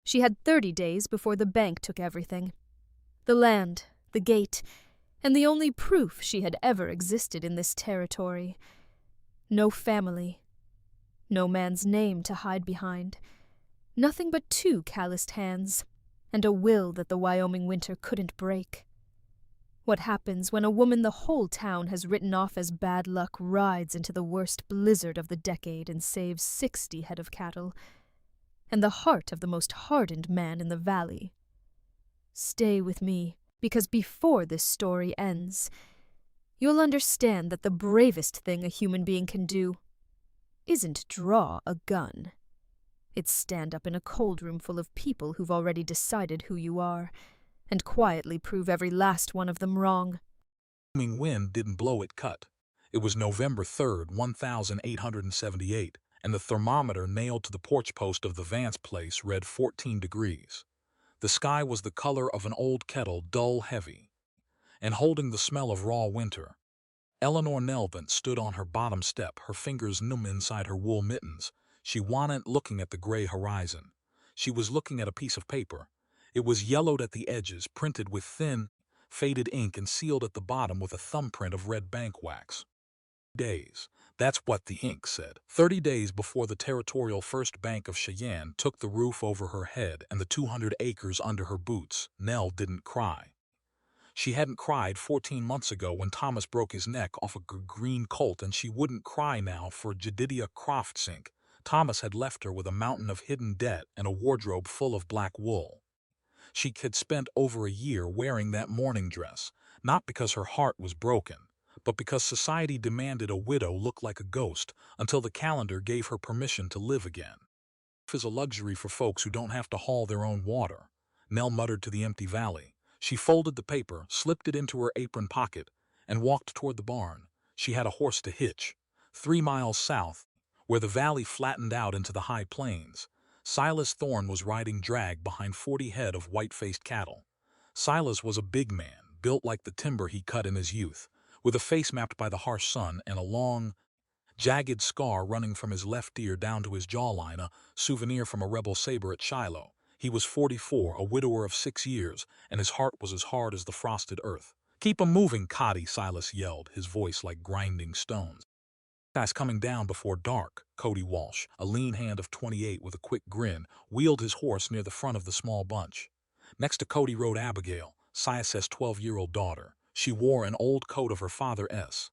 She had 30 days before the bank took everything. The land, the gate, and the only proof she had ever existed in this territory. No family. No man's name to hide behind. Nothing but 2 calloused hands, and a will that the Wyoming winter couldn't break. What happens when a woman the whole town has written off as bad luck rides into the worst blizzard of the decade and saves 60 head of cattle, and the heart of the most hardened man in the valley? Stay with me, because before this story ends, you'll understand that the bravest thing a human being can do isn't draw a gun. It's stand up in a cold room full of people who've already decided who you are, and quietly prove every last one of them wrong. The wind didn't blow, it cut. It was November 3rd, 1878, and the thermometer nailed to the porch post of the Vance place read 14 degrees. The sky was the color of an old kettle, dull, heavy, and holding the smell of raw winter. Eleanor Nelvant stood on her bottom step, her fingers numb inside her wool mittens. She wasn't looking at the gray horizon. She was looking at a piece of paper. It was yellowed at the edges, printed with thin, faded ink, and sealed at the bottom with a thumbprint of red bank wax. Days. That's what the ink said. 30 days before the Territorial First Bank of Cheyenne took the roof over her head and the 200 acres under her boots, Nell didn't cry. She hadn't cried 14 months ago when Thomas broke his neck off a green colt, and she wouldn't cry now for Jedidiah Croftsink. Thomas had left her with a mountain of hidden debt and a wardrobe full of black wool. She had spent over a year wearing that mourning dress, not because her heart was broken, but because society demanded a widow look like a ghost until the calendar gave her permission to live again. Life is a luxury for folks who don't have to haul their own water, Nell muttered to the empty valley. She folded the paper, slipped it into her apron pocket, and walked toward the barn. She had a horse to hitch. 3 miles south, where the valley flattened out into the high plains, Silas Thorne was riding drag behind 40 head of white-faced cattle. Silas was a big man, built like the timber he cut in his youth, with a face mapped by the harsh sun and a long, jagged scar running from his left ear down to his jawline, a souvenir from a rebel saber at Shiloh. He was 44, a widower of 6 years, and his heart was as hard as the frosted earth. "Keep 'em moving, Cotty," Silas yelled, his voice like grinding stones. "Guy's coming down before dark." Cody Walsh, a lean hand of 28 with a quick grin, wheeled his horse near the front of the small bunch. Next to Cody rode Abigail, Silas's 12-year-old daughter. She wore an old coat of her father's,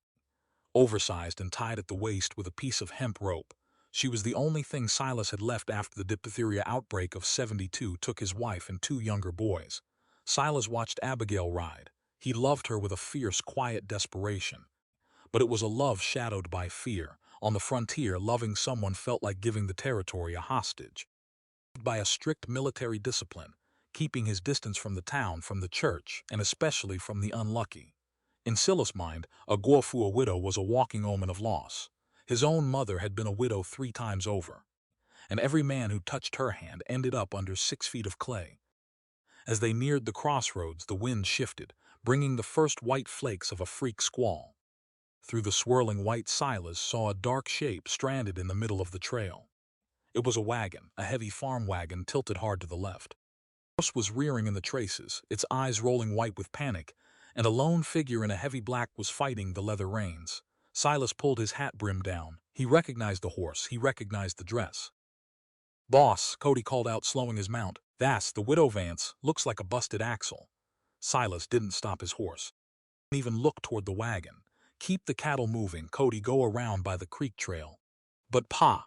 oversized and tied at the waist with a piece of hemp rope. She was the only thing Silas had left after the diphtheria outbreak of '72 took his wife and 2 younger boys. Silas watched Abigail ride. He loved her with a fierce, quiet desperation. But it was a love shadowed by fear. On the frontier, loving someone felt like giving the territory a hostage. By a strict military discipline, keeping his distance from the town, from the church, and especially from the unlucky. In Silas' mind, a Guafua widow was a walking omen of loss. His own mother had been a widow 3 times over, and every man who touched her hand ended up under 6 feet of clay. As they neared the crossroads, the wind shifted, bringing the first white flakes of a freak squall. Through the swirling white, Silas saw a dark shape stranded in the middle of the trail. It was a wagon, a heavy farm wagon tilted hard to the left. The horse was rearing in the traces, its eyes rolling white with panic, and a lone figure in a heavy black was fighting the leather reins. Silas pulled his hat brim down. He recognized the horse. He recognized the dress. "Boss," Cody called out, slowing his mount. "That's the widow Vance. Looks like a busted axle." Silas didn't stop his horse. He didn't even look toward the wagon. "Keep the cattle moving, Cody. Go around by the creek trail." "But Pa,"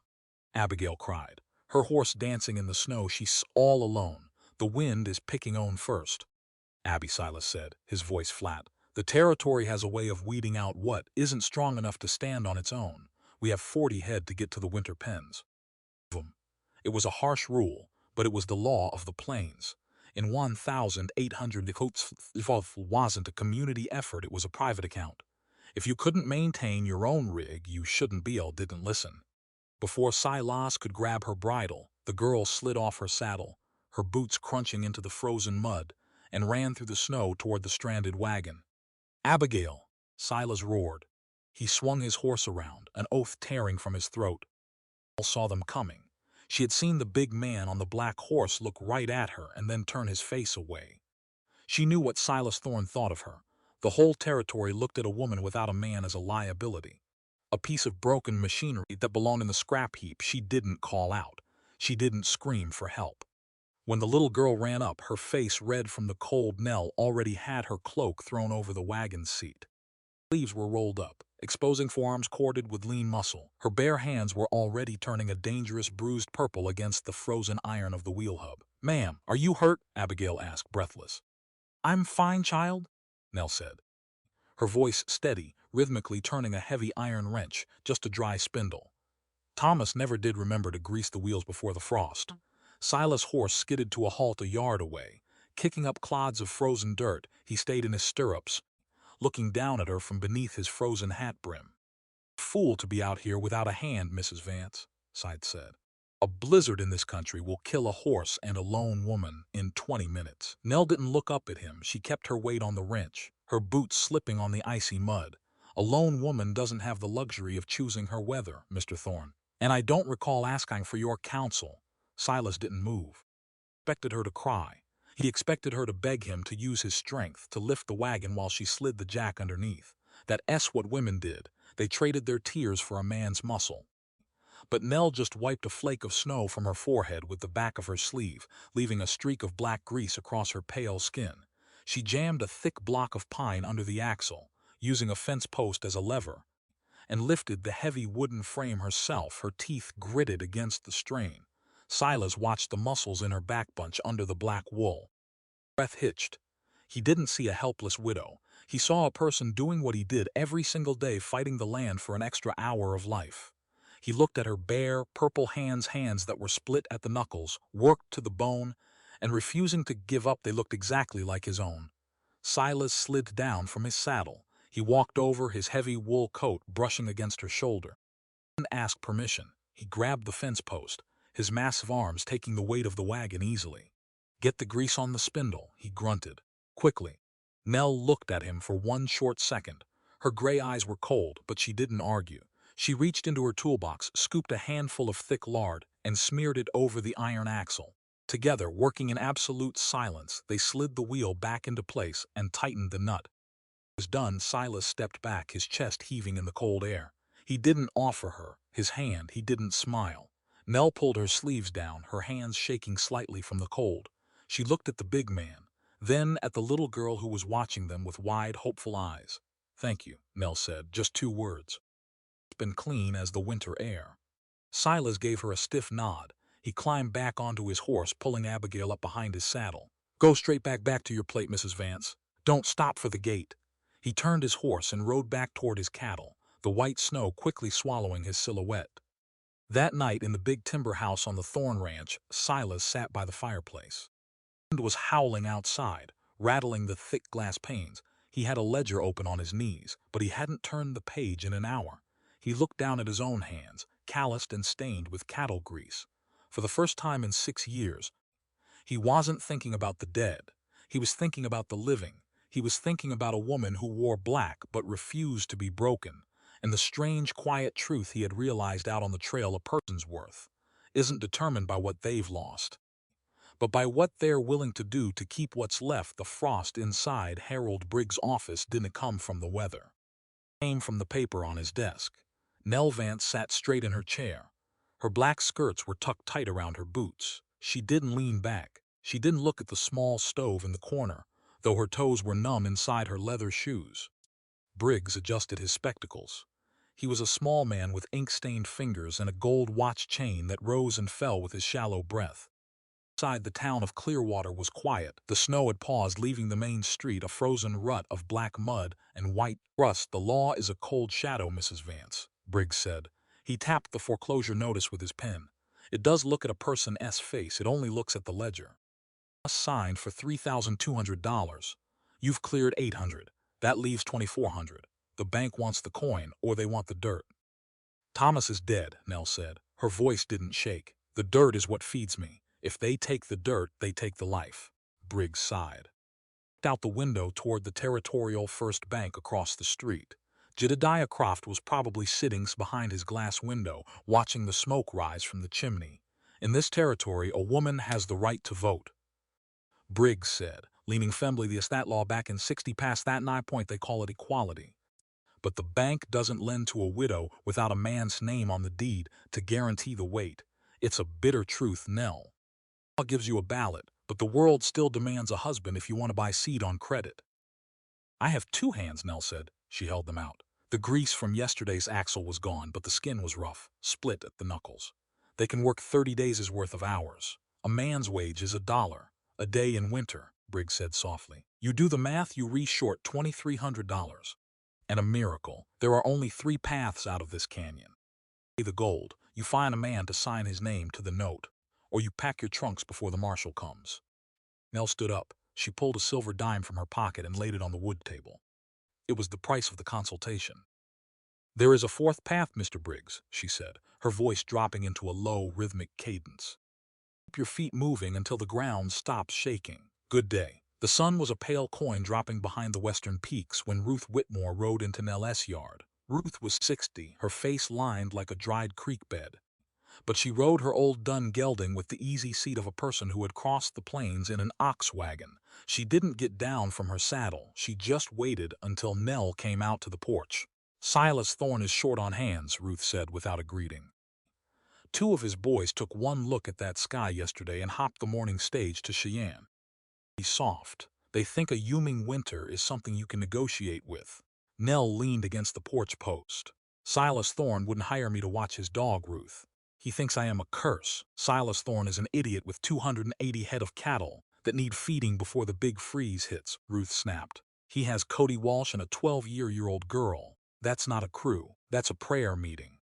Abigail cried, her horse dancing in the snow. "She's all alone. The wind is picking on first." "Abby," Silas said, his voice flat, "the territory has a way of weeding out what isn't strong enough to stand on its own. We have 40 head to get to the winter pens." It was a harsh rule, but it was the law of the plains. In 1,800, it wasn't a community effort, it was a private account. If you couldn't maintain your own rig, you shouldn't be. Didn't listen. Before Silas could grab her bridle, the girl slid off her saddle, her boots crunching into the frozen mud, and ran through the snow toward the stranded wagon. "Abigail!" Silas roared. He swung his horse around, an oath tearing from his throat. All saw them coming. She had seen the big man on the black horse look right at her and then turn his face away. She knew what Silas Thorne thought of her. The whole territory looked at a woman without a man as a liability. A piece of broken machinery that belonged in the scrap heap. She didn't call out. She didn't scream for help. When the little girl ran up, her face red from the cold, Nell already had her cloak thrown over the wagon seat. Sleeves were rolled up, exposing forearms corded with lean muscle. Her bare hands were already turning a dangerous bruised purple against the frozen iron of the wheel hub. "Ma'am, are you hurt?" Abigail asked, breathless. "I'm fine, child," Nell said, her voice steady, rhythmically turning a heavy iron wrench, just a dry spindle. Thomas never did remember to grease the wheels before the frost. Silas' horse skidded to a halt a yard away. Kicking up clods of frozen dirt, he stayed in his stirrups, looking down at her from beneath his frozen hat brim. "Fool to be out here without a hand, Mrs. Vance," Sid said. "A blizzard in this country will kill a horse and a lone woman in 20 minutes. Nell didn't look up at him. She kept her weight on the wrench, her boots slipping on the icy mud. "A lone woman doesn't have the luxury of choosing her weather, Mr. Thorne. And I don't recall asking for your counsel." Silas didn't move. He expected her to cry. He expected her to beg him to use his strength to lift the wagon while she slid the jack underneath. That's what women did. They traded their tears for a man's muscle. But Nell just wiped a flake of snow from her forehead with the back of her sleeve, leaving a streak of black grease across her pale skin. She jammed a thick block of pine under the axle, using a fence post as a lever, and lifted the heavy wooden frame herself, her teeth gritted against the strain. Silas watched the muscles in her back bunch under the black wool. Breath hitched. He didn't see a helpless widow. He saw a person doing what he did every single day, fighting the land for an extra hour of life. He looked at her bare, purple hands that were split at the knuckles, worked to the bone, and refusing to give up. They looked exactly like his own. Silas slid down from his saddle. He walked over, his heavy wool coat brushing against her shoulder. He didn't ask permission. He grabbed the fence post, his massive arms taking the weight of the wagon easily. "Get the grease on the spindle," he grunted, quickly. Nell looked at him for one short second. Her gray eyes were cold, but she didn't argue. She reached into her toolbox, scooped a handful of thick lard, and smeared it over the iron axle. Together, working in absolute silence, they slid the wheel back into place and tightened the nut. When it was done, Silas stepped back, his chest heaving in the cold air. He didn't offer her his hand. He didn't smile. Nell pulled her sleeves down, her hands shaking slightly from the cold. She looked at the big man, then at the little girl who was watching them with wide, hopeful eyes. "Thank you," Nell said, just 2 words. "It's been clean as the winter air." Silas gave her a stiff nod. He climbed back onto his horse, pulling Abigail up behind his saddle. "Go straight back to your plate, Mrs. Vance. Don't stop for the gate." He turned his horse and rode back toward his cattle, the white snow quickly swallowing his silhouette. That night in the big timber house on the Thorne Ranch, Silas sat by the fireplace. The wind was howling outside, rattling the thick glass panes. He had a ledger open on his knees, but he hadn't turned the page in an hour. He looked down at his own hands, calloused and stained with cattle grease. For the first time in 6 years, he wasn't thinking about the dead. He was thinking about the living. He was thinking about a woman who wore black but refused to be broken, and the strange, quiet truth he had realized out on the trail: a person's worth isn't determined by what they've lost, but by what they're willing to do to keep what's left. The frost inside Harold Briggs' office didn't come from the weather. It came from the paper on his desk. Nell Vance sat straight in her chair. Her black skirts were tucked tight around her boots. She didn't lean back. She didn't look at the small stove in the corner, though her toes were numb inside her leather shoes. Briggs adjusted his spectacles. He was a small man with ink-stained fingers and a gold watch chain that rose and fell with his shallow breath. Outside, the town of Clearwater was quiet. The snow had paused, leaving the main street a frozen rut of black mud and white rust. "The law is a cold shadow, Mrs. Vance," Briggs said. He tapped the foreclosure notice with his pen. "It does look at a person's face. It only looks at the ledger. Signed for $3,200. You've cleared $800. That leaves $2,400. The bank wants the coin, or they want the dirt." "Thomas is dead," Nell said. Her voice didn't shake. "The dirt is what feeds me. If they take the dirt, they take the life." Briggs sighed. He looked out the window toward the Territorial First Bank across the street. Jedediah Croft was probably sitting behind his glass window, watching the smoke rise from the chimney. In this territory, a woman has the right to vote, Briggs said, leaning fembly. The estate law back in 60 past that 9 point they call it equality. But the bank doesn't lend to a widow without a man's name on the deed to guarantee the weight. It's a bitter truth, Nell. Law gives you a ballot, but the world still demands a husband if you want to buy seed on credit. I have 2 hands, Nell said. She held them out. The grease from yesterday's axle was gone, but the skin was rough, split at the knuckles. They can work 30 days' worth of hours. A man's wage is $1 a day in winter, Briggs said softly. You do the math, you re-short $2,300. And a miracle. There are only 3 paths out of this canyon. Pay the gold, you find a man to sign his name to the note, or you pack your trunks before the marshal comes. Nell stood up. She pulled a silver dime from her pocket and laid it on the wood table. It was the price of the consultation. There is a 4th path, Mr. Briggs, she said, her voice dropping into a low, rhythmic cadence. Keep your feet moving until the ground stops shaking. Good day. The sun was a pale coin dropping behind the western peaks when Ruth Whitmore rode into Nell's yard. Ruth was 60, her face lined like a dried creek bed. But she rode her old dun gelding with the easy seat of a person who had crossed the plains in an ox wagon. She didn't get down from her saddle. She just waited until Nell came out to the porch. Silas Thorne is short on hands, Ruth said without a greeting. 2 of his boys took one look at that sky yesterday and hopped the morning stage to Cheyenne. He's soft. They think a yooming winter is something you can negotiate with. Nell leaned against the porch post. Silas Thorne wouldn't hire me to watch his dog, Ruth. He thinks I am a curse. Silas Thorne is an idiot with 280 head of cattle that need feeding before the big freeze hits, Ruth snapped. He has Cody Walsh and a 12-year-old girl. That's not a crew. That's a prayer meeting.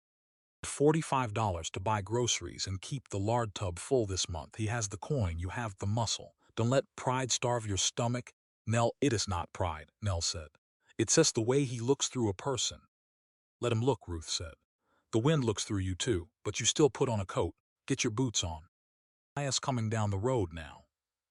$45 to buy groceries and keep the lard tub full this month. He has the coin, you have the muscle. Don't let pride starve your stomach. Nell, it is not pride, Nell said. It's just the way he looks through a person. Let him look, Ruth said. The wind looks through you too, but you still put on a coat. Get your boots on. Elias coming down the road now.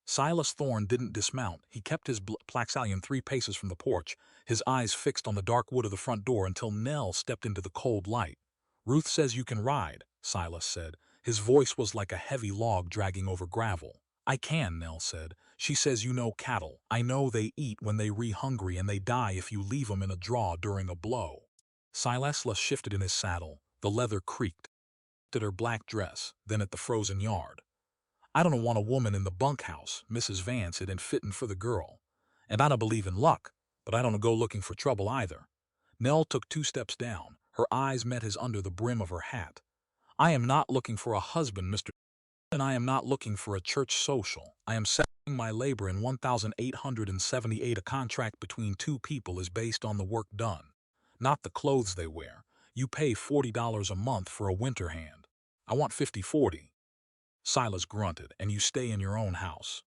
Silas Thorne didn't dismount. He kept his plaxalion 3 paces from the porch, his eyes fixed on the dark wood of the front door until Nell stepped into the cold light. Ruth says you can ride, Silas said. His voice was like a heavy log dragging over gravel. I can, Nell said. She says you know cattle. I know they eat when they re-hungry and they die if you leave 'em in a draw during a blow. Silas shifted in his saddle. The leather creaked. At her black dress, then at the frozen yard. I don't want a woman in the bunkhouse, Mrs. Vance it ain't fittin' for the girl. And I don't believe in luck, but I don't go looking for trouble either. Nell took 2 steps down. Her eyes met his under the brim of her hat. I am not looking for a husband, Mr. And I am not looking for a church social. I am selling my labor in 1,878. A contract between 2 people is based on the work done, not the clothes they wear. You pay $40 a month for a winter hand. I want 50-40. Silas grunted, and you stay in your own house.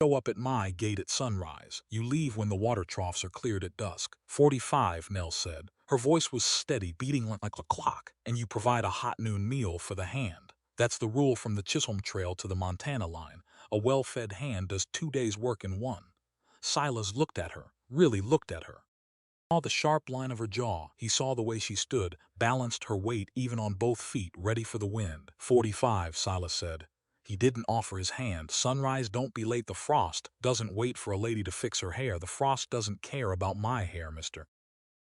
Show up at my gate at sunrise. You leave when the water troughs are cleared at dusk. 45, Nell said. Her voice was steady, beating like a clock. And you provide a hot noon meal for the hand. That's the rule from the Chisholm Trail to the Montana line. A well-fed hand does 2 days' work in one. Silas looked at her, really looked at her. He saw the sharp line of her jaw. He saw the way she stood, balanced her weight even on both feet, ready for the wind. 45, Silas said. He didn't offer his hand. Sunrise, don't be late. The frost doesn't wait for a lady to fix her hair. The frost doesn't care about my hair, mister,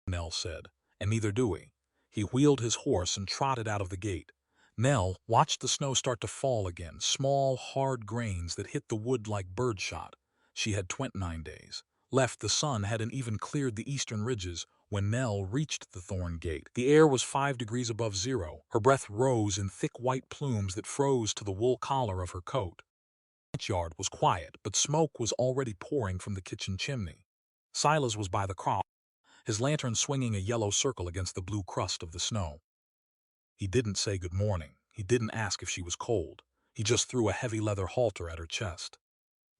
Nell said. And neither do we. He wheeled his horse and trotted out of the gate. Nell watched the snow start to fall again, small, hard grains that hit the wood like birdshot. She had 29 days left. The sun hadn't even cleared the eastern ridges when Nell reached the Thorn Gate. The air was 5 degrees above zero. Her breath rose in thick white plumes that froze to the wool collar of her coat. The yard was quiet, but smoke was already pouring from the kitchen chimney. Silas was by the crop, his lantern swinging a yellow circle against the blue crust of the snow. He didn't say good morning. He didn't ask if she was cold. He just threw a heavy leather halter at her chest.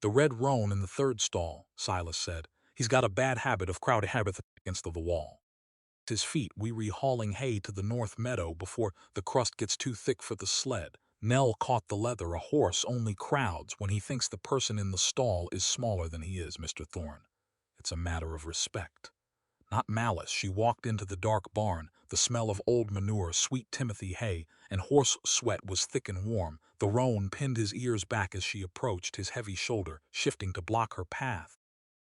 The red roan in the 3rd stall, Silas said. He's got a bad habit of crowding against the wall. His feet we re-hauling hay to the north meadow before the crust gets too thick for the sled. Nell caught the leather. A horse only crowds when he thinks the person in the stall is smaller than he is, Mr. Thorne. It's a matter of respect. not malice. She walked into the dark barn. The smell of old manure, sweet Timothy hay, and horse sweat was thick and warm. The roan pinned his ears back as she approached, his heavy shoulder shifting to block her path.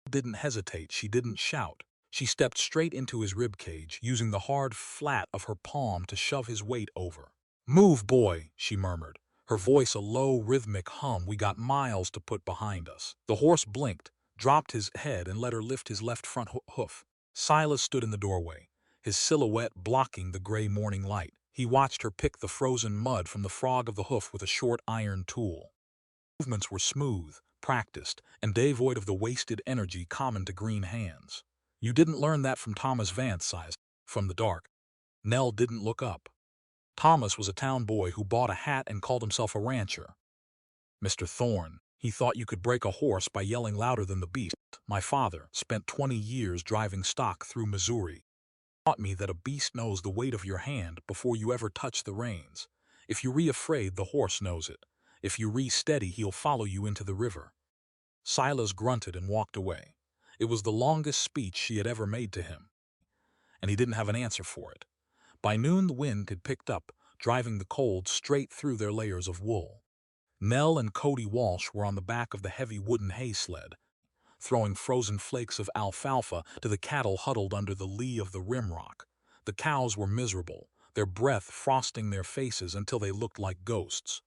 She didn't hesitate. She didn't shout. She stepped straight into his rib cage, using the hard flat of her palm to shove his weight over. "Move, boy," she murmured, her voice a low, rhythmic hum. "We got miles to put behind us." The horse blinked, dropped his head, and let her lift his left front hoof. Silas stood in the doorway, his silhouette blocking the gray morning light. He watched her pick the frozen mud from the frog of the hoof with a short iron tool. Movements were smooth, practiced, and devoid of the wasted energy common to green hands. "You didn't learn that from Thomas Vance," Silas, from the dark. Nell didn't look up. Thomas was a town boy who bought a hat and called himself a rancher. "Mr. Thorne, he thought you could break a horse by yelling louder than the beast. My father spent 20 years driving stock through Missouri. He taught me that a beast knows the weight of your hand before you ever touch the reins. If you re-afraid, the horse knows it. If you re-steady, he'll follow you into the river." Silas grunted and walked away. It was the longest speech she had ever made to him, and he didn't have an answer for it. By noon the wind had picked up, driving the cold straight through their layers of wool. Nell and Cody Walsh were on the back of the heavy wooden hay sled, throwing frozen flakes of alfalfa to the cattle huddled under the lee of the rimrock. The cows were miserable, their breath frosting their faces until they looked like ghosts.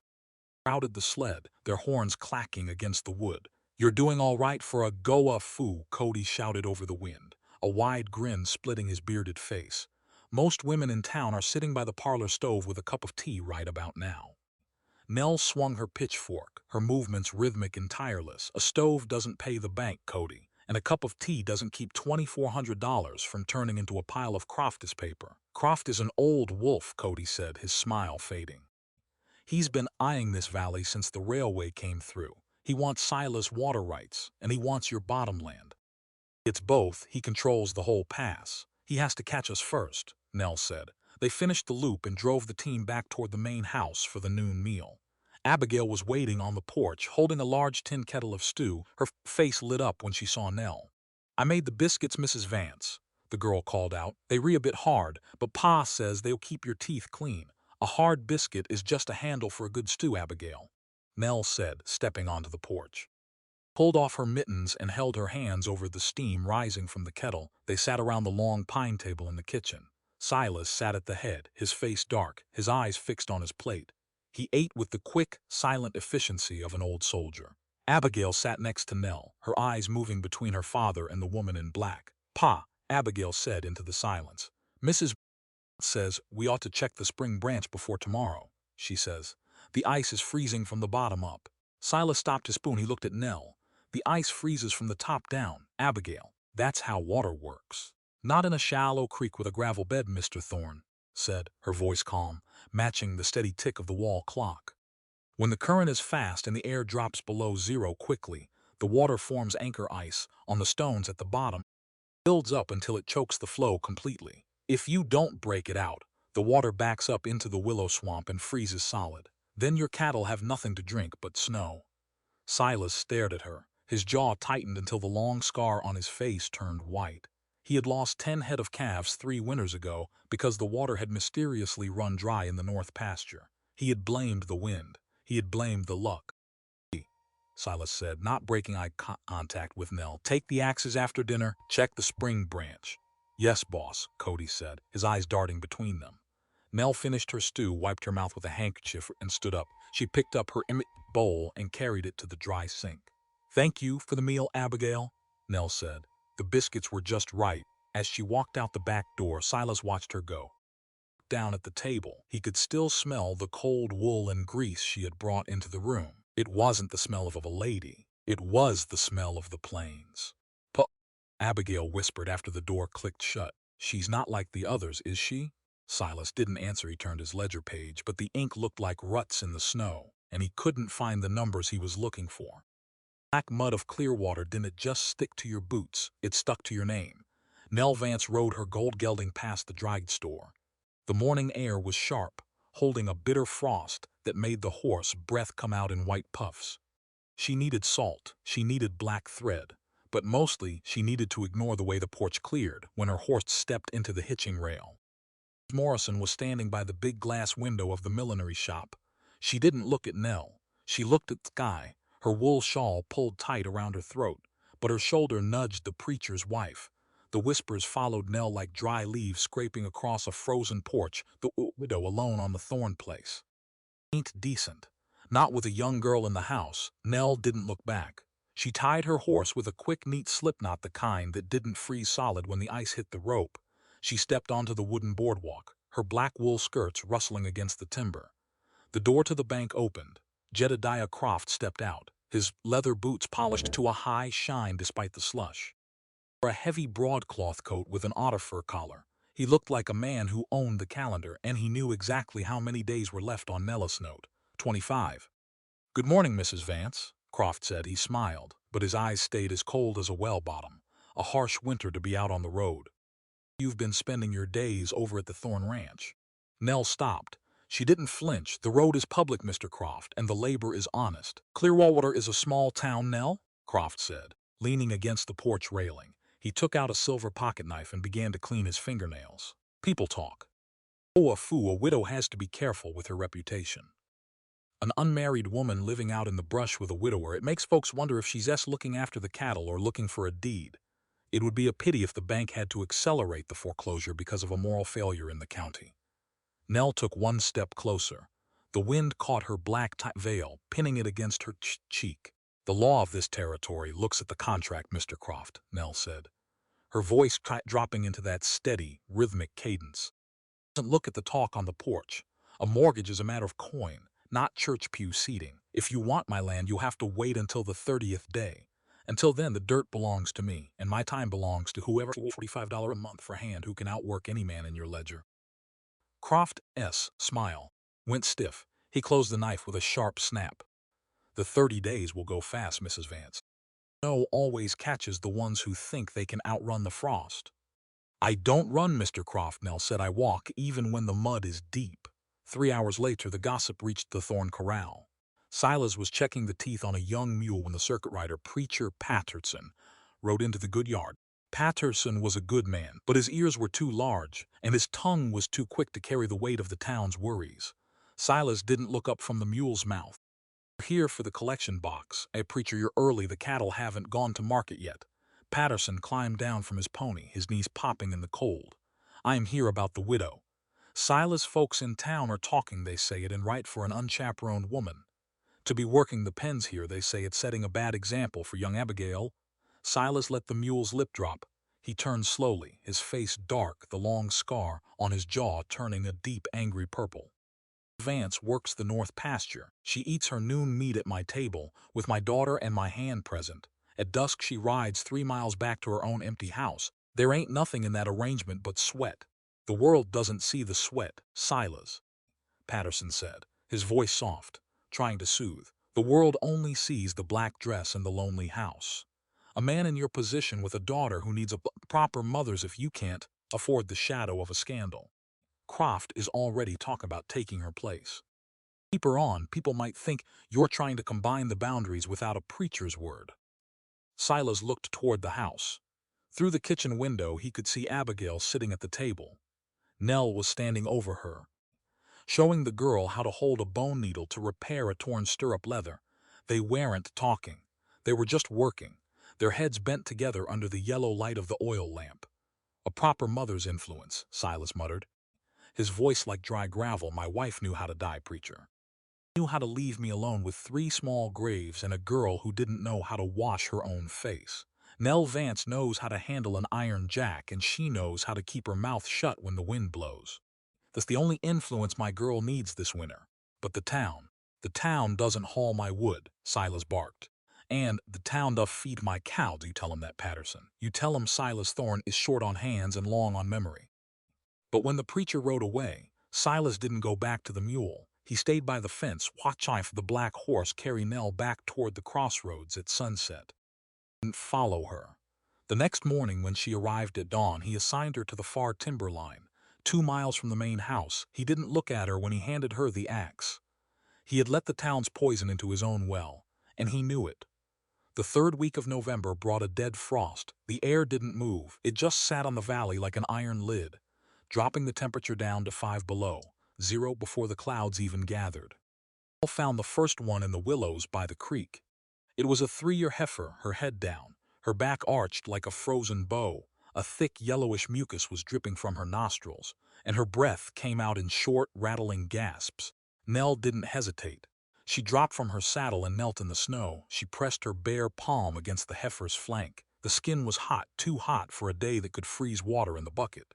They crowded the sled, their horns clacking against the wood. "You're doing all right for a Goa foo," Cody shouted over the wind, a wide grin splitting his bearded face. "Most women in town are sitting by the parlor stove with a cup of tea right about now." Nell swung her pitchfork, her movements rhythmic and tireless. "A stove doesn't pay the bank, Cody, and a cup of tea doesn't keep $2,400 from turning into a pile of Croftus paper." "Croft is an old wolf," Cody said, his smile fading. "He's been eyeing this valley since the railway came through. He wants Silas water rights, and he wants your bottomland. It's both. He controls the whole pass. He has to catch us first," Nell said. They finished the loop and drove the team back toward the main house for the noon meal. Abigail was waiting on the porch, holding a large tin kettle of stew. Her face lit up when she saw Nell. "I made the biscuits, Mrs. Vance," the girl called out. "They a bit hard, but Pa says they'll keep your teeth clean. A hard biscuit is just a handle for a good stew, Abigail," Nell said, stepping onto the porch. Pulled off her mittens and held her hands over the steam rising from the kettle. They sat around the long pine table in the kitchen. Silas sat at the head, his face dark, his eyes fixed on his plate. He ate with the quick, silent efficiency of an old soldier. Abigail sat next to Nell, her eyes moving between her father and the woman in black. "Pa," Abigail said into the silence. "Mrs. says we ought to check the spring branch before tomorrow. She says the ice is freezing from the bottom up." Silas stopped his spoon. He looked at Nell. "The ice freezes from the top down, Abigail. That's how water works." "Not in a shallow creek with a gravel bed, Mr. Thorne," said, her voice calm, matching the steady tick of the wall clock. "When the current is fast and the air drops below zero quickly, the water forms anchor ice on the stones at the bottom, builds up until it chokes the flow completely. If you don't break it out, the water backs up into the willow swamp and freezes solid. Then your cattle have nothing to drink but snow." Silas stared at her. His jaw tightened until the long scar on his face turned white. He had lost 10 head of calves 3 winters ago because the water had mysteriously run dry in the north pasture. He had blamed the wind. He had blamed the luck. Silas said, not breaking eye contact with Nell. "Take the axes after dinner. Check the spring branch." "Yes, boss," Cody said, his eyes darting between them. Nell finished her stew, wiped her mouth with a handkerchief, and stood up. She picked up her bowl and carried it to the dry sink. "Thank you for the meal, Abigail," Nell said. The biscuits were just right. As she walked out the back door, Silas watched her go. Down at the table, he could still smell the cold wool and grease she had brought into the room. It wasn't the smell of a lady. It was the smell of the plains. "Puh," Abigail whispered after the door clicked shut. "She's not like the others, is she?" Silas didn't answer. He turned his ledger page, but the ink looked like ruts in the snow, and he couldn't find the numbers he was looking for. "Black mud of Clearwater didn't just stick to your boots, it stuck to your name." Nell Vance rode her gold gelding past the dried store. The morning air was sharp, holding a bitter frost that made the horse breath come out in white puffs. She needed salt, she needed black thread, but mostly she needed to ignore the way the porch cleared when her horse stepped into the hitching rail. Morrison was standing by the big glass window of the millinery shop. She didn't look at Nell. She looked at the sky, her wool shawl pulled tight around her throat, but her shoulder nudged the preacher's wife. The whispers followed Nell like dry leaves scraping across a frozen porch, the widow alone on the Thorne place. Ain't decent. Not with a young girl in the house. Nell didn't look back. She tied her horse with a quick, neat slipknot, the kind that didn't freeze solid when the ice hit the rope. She stepped onto the wooden boardwalk, her black wool skirts rustling against the timber. The door to the bank opened. Jedediah Croft stepped out, his leather boots polished to a high shine despite the slush. He wore a heavy broadcloth coat with an otter fur collar. He looked like a man who owned the calendar, and he knew exactly how many days were left on Nella's note. 25. "Good morning, Mrs. Vance," Croft said. He smiled, but his eyes stayed as cold as a well bottom. A harsh winter to be out on the road. "You've been spending your days over at the Thorne Ranch." Nell stopped. She didn't flinch. "The road is public, Mr. Croft, and the labor is honest." "Clearwater is a small town, Nell?" Croft said, leaning against the porch railing. He took out a silver pocketknife and began to clean his fingernails. "People talk. Oh, a widow has to be careful with her reputation. An unmarried woman living out in the brush with a widower, it makes folks wonder if she's looking after the cattle or looking for a deed. It would be a pity if the bank had to accelerate the foreclosure because of a moral failure in the county." Nell took one step closer. The wind caught her black veil, pinning it against her cheek. "The law of this territory looks at the contract, Mr. Croft," Nell said, her voice dropping into that steady, rhythmic cadence. "It doesn't look at the talk on the porch. A mortgage is a matter of coin, not church pew seating. If you want my land, you'll have to wait until the 30th day. Until then, the dirt belongs to me, and my time belongs to whoever $45 a month for hand who can outwork any man in your ledger." Croft's smile went stiff. He closed the knife with a sharp snap. "The 30 days will go fast, Mrs. Vance. Snow always catches the ones who think they can outrun the frost." "I don't run, Mr. Croft," Nell said. "I walk, even when the mud is deep." 3 hours later, the gossip reached the Thorne Corral. Silas was checking the teeth on a young mule when the circuit rider, Preacher Patterson, rode into the good yard. Patterson was a good man, but his ears were too large, and his tongue was too quick to carry the weight of the town's worries. Silas didn't look up from the mule's mouth. "We're here for the collection box. Hey, Preacher, you're early. The cattle haven't gone to market yet." Patterson climbed down from his pony, his knees popping in the cold. "I am here about the widow. Silas folks in town are talking, they say it, and right for an unchaperoned woman. To be working the pens here, they say it's setting a bad example for young Abigail." Silas let the mule's lip drop. He turned slowly, his face dark, the long scar on his jaw turning a deep, angry purple. "Vance works the north pasture. She eats her noon meat at my table, with my daughter and my hand present. At dusk she rides 3 miles back to her own empty house. There ain't nothing in that arrangement but sweat. The world doesn't see the sweat, Silas," Patterson said, his voice soft, trying to soothe. "The world only sees the black dress and the lonely house. A man in your position with a daughter who needs a proper mother's, if you can't afford the shadow of a scandal. Croft is already talking about taking her place. Keep her on, people might think you're trying to combine the boundaries without a preacher's word." Silas looked toward the house. Through the kitchen window he could see Abigail sitting at the table. Nell was standing over her, showing the girl how to hold a bone needle to repair a torn stirrup leather. They weren't talking. They were just working, their heads bent together under the yellow light of the oil lamp. "A proper mother's influence," Silas muttered, his voice like dry gravel. "My wife knew how to die, Preacher. Knew how to leave me alone with 3 small graves and a girl who didn't know how to wash her own face. Nell Vance knows how to handle an iron jack, and she knows how to keep her mouth shut when the wind blows. That's the only influence my girl needs this winter. But the town doesn't haul my wood," Silas barked. "And the town does feed my cow." "Do you tell him that, Patterson? You tell him Silas Thorne is short on hands and long on memory." But when the preacher rode away, Silas didn't go back to the mule. He stayed by the fence, watching for the black horse carry Nell back toward the crossroads at sunset. He didn't follow her. The next morning when she arrived at dawn, he assigned her to the far timber line, 2 miles from the main house. He didn't look at her when he handed her the axe. He had let the town's poison into his own well, and he knew it. The third week of November brought a dead frost. The air didn't move. It just sat on the valley like an iron lid, dropping the temperature down to 5 below, 0 before the clouds even gathered. Nell found the first one in the willows by the creek. It was a 3-year heifer, her head down, her back arched like a frozen bow. A thick yellowish mucus was dripping from her nostrils, and her breath came out in short, rattling gasps. Nell didn't hesitate. She dropped from her saddle and knelt in the snow. She pressed her bare palm against the heifer's flank. The skin was hot, too hot for a day that could freeze water in the bucket.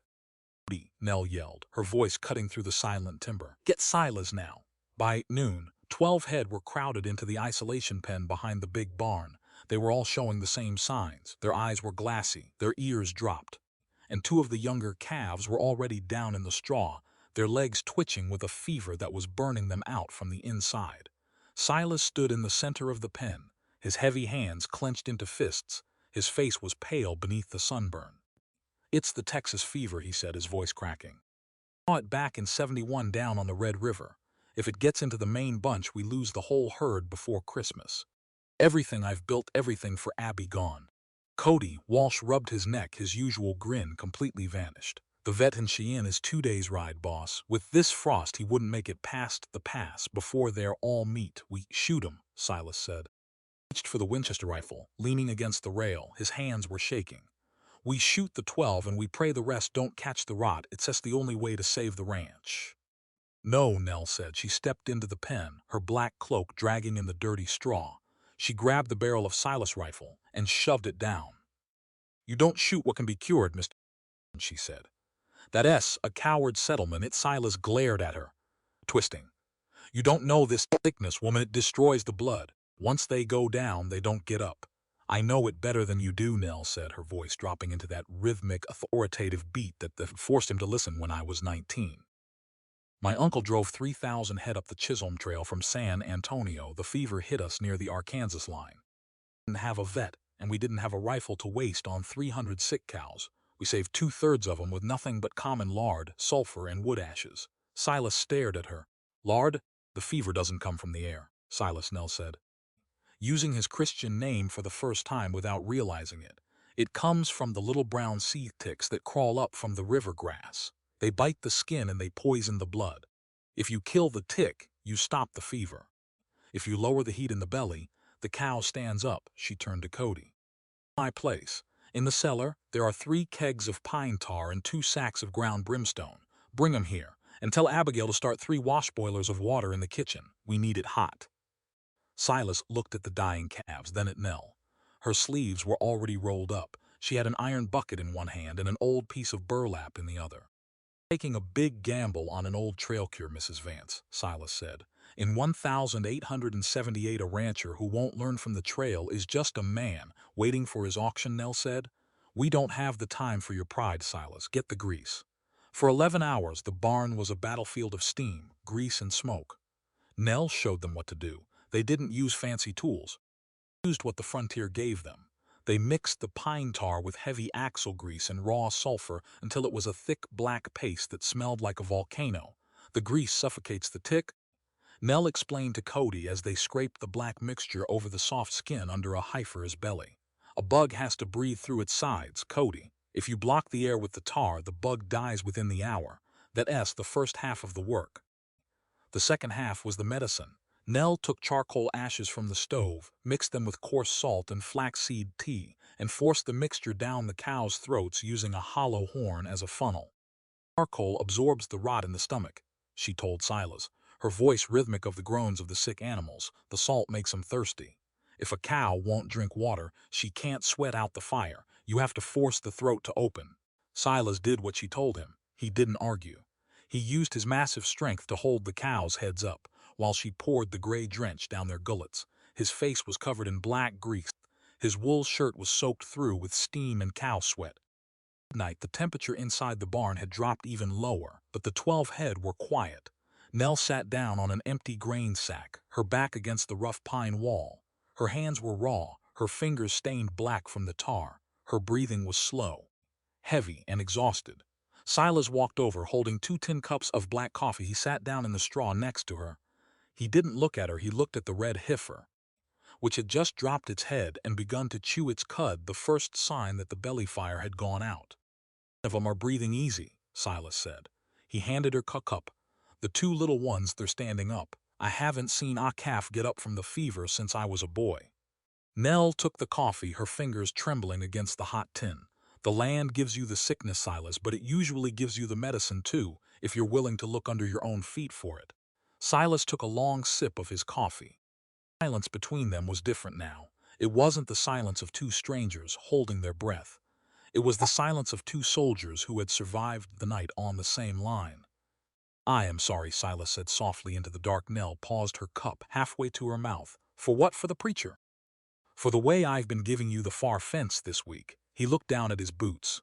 Nell yelled, her voice cutting through the silent timber. Get Silas now. By noon, 12 head were crowded into the isolation pen behind the big barn. They were all showing the same signs. Their eyes were glassy, their ears dropped, and 2 of the younger calves were already down in the straw, their legs twitching with a fever that was burning them out from the inside. Silas stood in the center of the pen, his heavy hands clenched into fists. His face was pale beneath the sunburn. It's the Texas fever, he said, his voice cracking. I saw it back in '71 down on the Red River. If it gets into the main bunch, we lose the whole herd before Christmas. Everything I've built, everything for Abby gone. Cody, Walsh rubbed his neck, his usual grin completely vanished. The vet in Cheyenne is 2 days' ride, boss. With this frost, he wouldn't make it past the pass before they're all meet. We shoot 'em, Silas said. He reached for the Winchester rifle, leaning against the rail. His hands were shaking. We shoot the 12 and we pray the rest don't catch the rot. It's just the only way to save the ranch. No, Nell said. She stepped into the pen, her black cloak dragging in the dirty straw. She grabbed the barrel of Silas' rifle and shoved it down. You don't shoot what can be cured, Mr. she said. That's a coward settlement. Silas glared at her, twisting. You don't know this thickness, woman. It destroys the blood. Once they go down, they don't get up. I know it better than you do, Nell said, her voice dropping into that rhythmic, authoritative beat that forced him to listen when I was 19. My uncle drove 3,000 head up the Chisholm Trail from San Antonio. The fever hit us near the Arkansas line. We didn't have a vet, and we didn't have a rifle to waste on 300 sick cows. We saved 2/3 of them with nothing but common lard, sulfur, and wood ashes. Silas stared at her. Lard? The fever doesn't come from the air, Silas, Nell said, using his Christian name for the first time without realizing it. It comes from the little brown sea ticks that crawl up from the river grass. They bite the skin and they poison the blood. If you kill the tick, you stop the fever. If you lower the heat in the belly, the cow stands up. She turned to Cody. My place. In the cellar, there are 3 kegs of pine tar and 2 sacks of ground brimstone. Bring 'em here, and tell Abigail to start 3 wash boilers of water in the kitchen. We need it hot. Silas looked at the dying calves, then at Nell. Her sleeves were already rolled up. She had an iron bucket in one hand and an old piece of burlap in the other. Taking a big gamble on an old trail cure, Mrs. Vance, Silas said. In 1878, a rancher who won't learn from the trail is just a man waiting for his auction, Nell said. We don't have the time for your pride, Silas. Get the grease. For 11 hours, the barn was a battlefield of steam, grease, and smoke. Nell showed them what to do. They didn't use fancy tools. They used what the frontier gave them. They mixed the pine tar with heavy axle grease and raw sulfur until it was a thick black paste that smelled like a volcano. The grease suffocates the tick, Nell explained to Cody as they scraped the black mixture over the soft skin under a heifer's belly. A bug has to breathe through its sides, Cody. If you block the air with the tar, the bug dies within the hour. That's the first half of the work. The second half was the medicine. Nell took charcoal ashes from the stove, mixed them with coarse salt and flaxseed tea, and forced the mixture down the cows' throats using a hollow horn as a funnel. Charcoal absorbs the rot in the stomach, she told Silas, her voice rhythmic of the groans of the sick animals. The salt makes them thirsty. If a cow won't drink water, she can't sweat out the fire. You have to force the throat to open. Silas did what she told him. He didn't argue. He used his massive strength to hold the cows' heads up, while she poured the gray drench down their gullets. His face was covered in black grease. His wool shirt was soaked through with steam and cow sweat. At night, the temperature inside the barn had dropped even lower, but the 12 head were quiet. Nell sat down on an empty grain sack, her back against the rough pine wall. Her hands were raw, her fingers stained black from the tar. Her breathing was slow, heavy, and exhausted. Silas walked over, holding 2 tin cups of black coffee. He sat down in the straw next to her. He didn't look at her, he looked at the red heifer. which had just dropped its head and begun to chew its cud, the first sign that the belly fire had gone out. "Of 'em are breathing easy," Silas said. He handed her cup. "The two little ones, they're standing up. I haven't seen a calf get up from the fever since I was a boy." Nell took the coffee, her fingers trembling against the hot tin. "The land gives you the sickness, Silas, but it usually gives you the medicine too, if you're willing to look under your own feet for it." Silas took a long sip of his coffee. The silence between them was different now. It wasn't the silence of two strangers holding their breath. It was the silence of two soldiers who had survived the night on the same line. "I am sorry," Silas said softly into the dark. Nell paused, her cup halfway to her mouth. "For what? For the preacher?" "For the way I've been giving you the far fence this week." He looked down at his boots.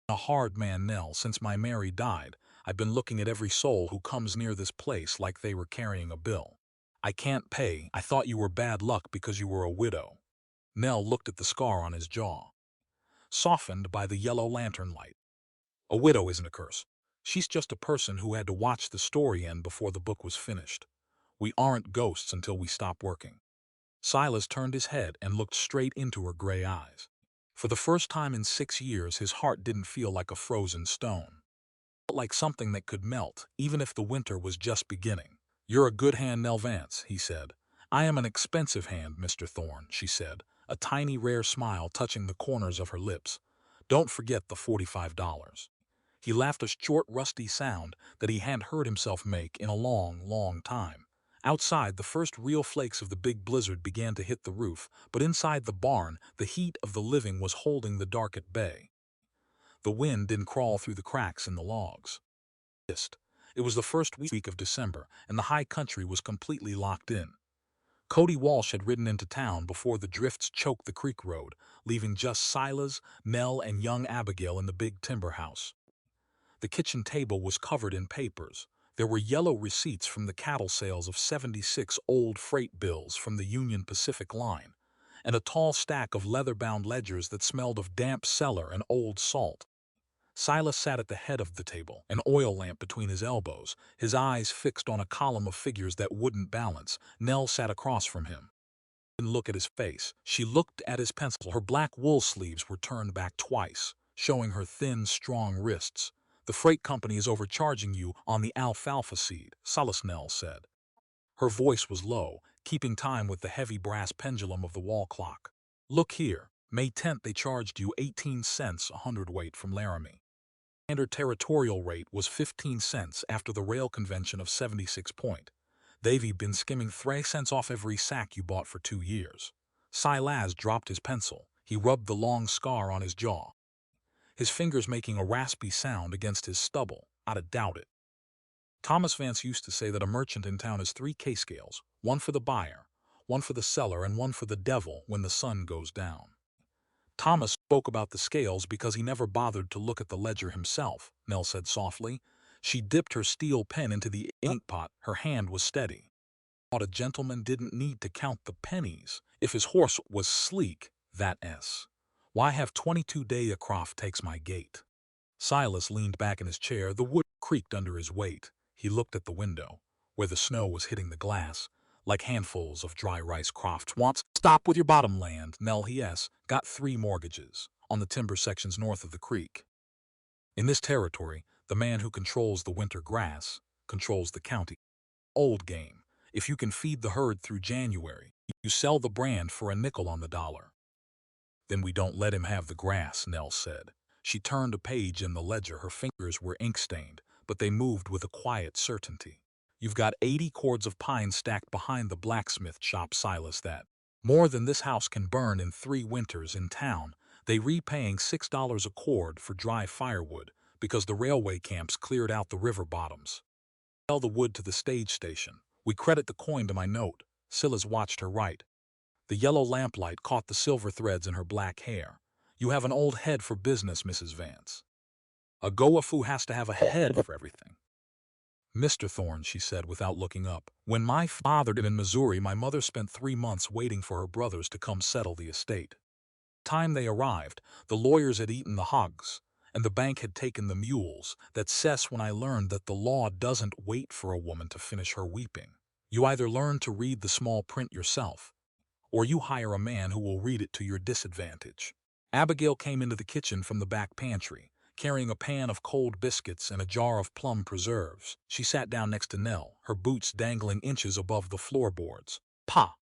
"A hard man, Nell. Since my Mary died, I've been looking at every soul who comes near this place like they were carrying a bill. I can't pay. I thought you were bad luck because you were a widow." Nell looked at the scar on his jaw, softened by the yellow lantern light. "A widow isn't a curse. She's just a person who had to watch the story end before the book was finished. We aren't ghosts until we stop working." Silas turned his head and looked straight into her gray eyes. For the first time in 6 years, his heart didn't feel like a frozen stone. It felt like something that could melt, even if the winter was just beginning. "You're a good hand, Nell Vance," he said. "I am an expensive hand, Mr. Thorne," she said, a tiny rare smile touching the corners of her lips. "Don't forget the $45. He laughed, a short, rusty sound that he hadn't heard himself make in a long, long time. Outside, the first real flakes of the big blizzard began to hit the roof, but inside the barn, the heat of the living was holding the dark at bay. The wind didn't crawl through the cracks in the logs. It was the first week of December, and the high country was completely locked in. Cody Walsh had ridden into town before the drifts choked the creek road, leaving just Silas, Nell, and young Abigail in the big timber house. The kitchen table was covered in papers. There were yellow receipts from the cattle sales of 76 old freight bills from the Union Pacific line, and a tall stack of leather-bound ledgers that smelled of damp cellar and old salt. Silas sat at the head of the table, an oil lamp between his elbows, his eyes fixed on a column of figures that wouldn't balance. Nell sat across from him. She didn't look at his face. She looked at his pencil. Her black wool sleeves were turned back twice, showing her thin, strong wrists. "The freight company is overcharging you on the alfalfa seed," Silas, Nell said. Her voice was low, keeping time with the heavy brass pendulum of the wall clock. "Look here. May 10th they charged you 18 cents a hundredweight from Laramie. Standard territorial rate was 15 cents after the rail convention of 76 point. They've been skimming 3 cents off every sack you bought for 2 years." Silas dropped his pencil. He rubbed the long scar on his jaw, his fingers making a raspy sound against his stubble. "I'd doubt it. Thomas Vance used to say that a merchant in town has 3 K-scales, one for the buyer, one for the seller, and one for the devil when the sun goes down." "Thomas spoke about the scales because he never bothered to look at the ledger himself," Nell said softly. She dipped her steel pen into the ink pot. Her hand was steady. "Thought a gentleman didn't need to count the pennies. If his horse was sleek, that's why have 22 day a croft takes my gate." Silas leaned back in his chair. The wood creaked under his weight. He looked at the window, where the snow was hitting the glass, like handfuls of dry rice. "Croft wants stop with your bottom land," Nell, he got 3 mortgages on the timber sections north of the creek. "In this territory, the man who controls the winter grass controls the county. Old game. If you can feed the herd through January, you sell the brand for a nickel on the dollar." "Then we don't let him have the grass," Nell said. She turned a page in the ledger. Her fingers were ink-stained, but they moved with a quiet certainty. "You've got 80 cords of pine stacked behind the blacksmith shop, Silas. That more than this house can burn in 3 winters in town. They repaying $6 a cord for dry firewood because the railway camps cleared out the river bottoms. Sell the wood to the stage station. We credit the coin to my note." Silas watched her write. The yellow lamplight caught the silver threads in her black hair. "You have an old head for business, Mrs. Vance. A goafu has to have a head for everything." "Mr. Thorne," she said without looking up, "when my father died in Missouri, my mother spent 3 months waiting for her brothers to come settle the estate. Time they arrived, the lawyers had eaten the hogs, and the bank had taken the mules. That's when I learned that the law doesn't wait for a woman to finish her weeping. You either learn to read the small print yourself, or you hire a man who will read it to your disadvantage." Abigail came into the kitchen from the back pantry, carrying a pan of cold biscuits and a jar of plum preserves. She sat down next to Nell, her boots dangling inches above the floorboards. "Pa,"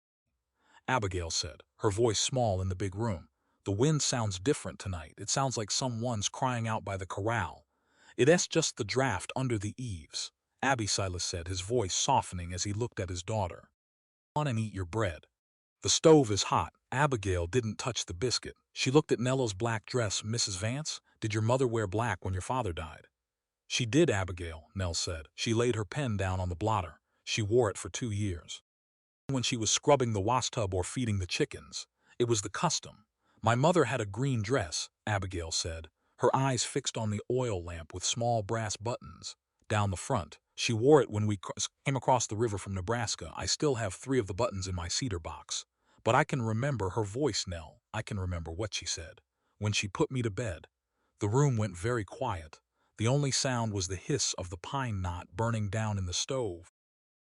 Abigail said, her voice small in the big room. "The wind sounds different tonight. It sounds like someone's crying out by the corral. It's just the draft under the eaves." "Abby," Silas said, his voice softening as he looked at his daughter. "Go on and eat your bread. The stove is hot." Abigail didn't touch the biscuit. She looked at Nella's black dress. "Mrs. Vance, did your mother wear black when your father died?" "She did, Abigail," Nell said. "She laid her pen down on the blotter. She wore it for 2 years. When she was scrubbing the wash tub or feeding the chickens. It was the custom. My mother had a green dress," Abigail said, her eyes fixed on the oil lamp with small brass buttons down the front. "She wore it when we came across the river from Nebraska. I still have 3 of the buttons in my cedar box. But I can remember her voice, Nell. I can remember what she said. When she put me to bed." The room went very quiet. The only sound was the hiss of the pine knot burning down in the stove.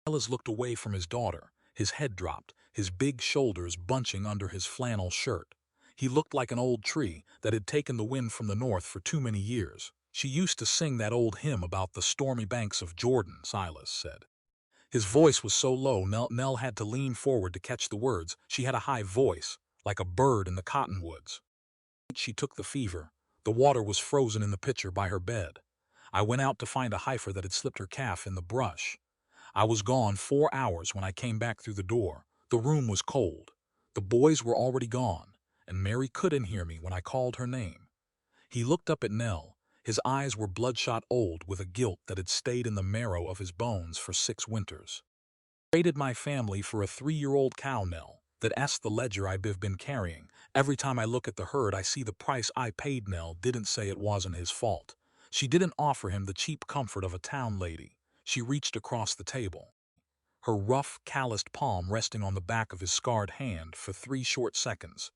Silas looked away from his daughter, his head dropped, his big shoulders bunching under his flannel shirt. He looked like an old tree that had taken the wind from the north for too many years. "She used to sing that old hymn about the stormy banks of Jordan," Silas said. His voice was so low Nell had to lean forward to catch the words. She had a high voice, like a bird in the cottonwoods. "She took the fever. The water was frozen in the pitcher by her bed. I went out to find a heifer that had slipped her calf in the brush. I was gone 4 hours when I came back through the door. The room was cold. The boys were already gone, and Mary couldn't hear me when I called her name." He looked up at Nell. His eyes were bloodshot old with a guilt that had stayed in the marrow of his bones for 6 winters. "Traded my family for a 3-year-old cow, Nell. That's the ledger I've been carrying. Every time I look at the herd I see the price I paid." Nell didn't say it wasn't his fault. She didn't offer him the cheap comfort of a town lady. She reached across the table, her rough, calloused palm resting on the back of his scarred hand for 3 short seconds.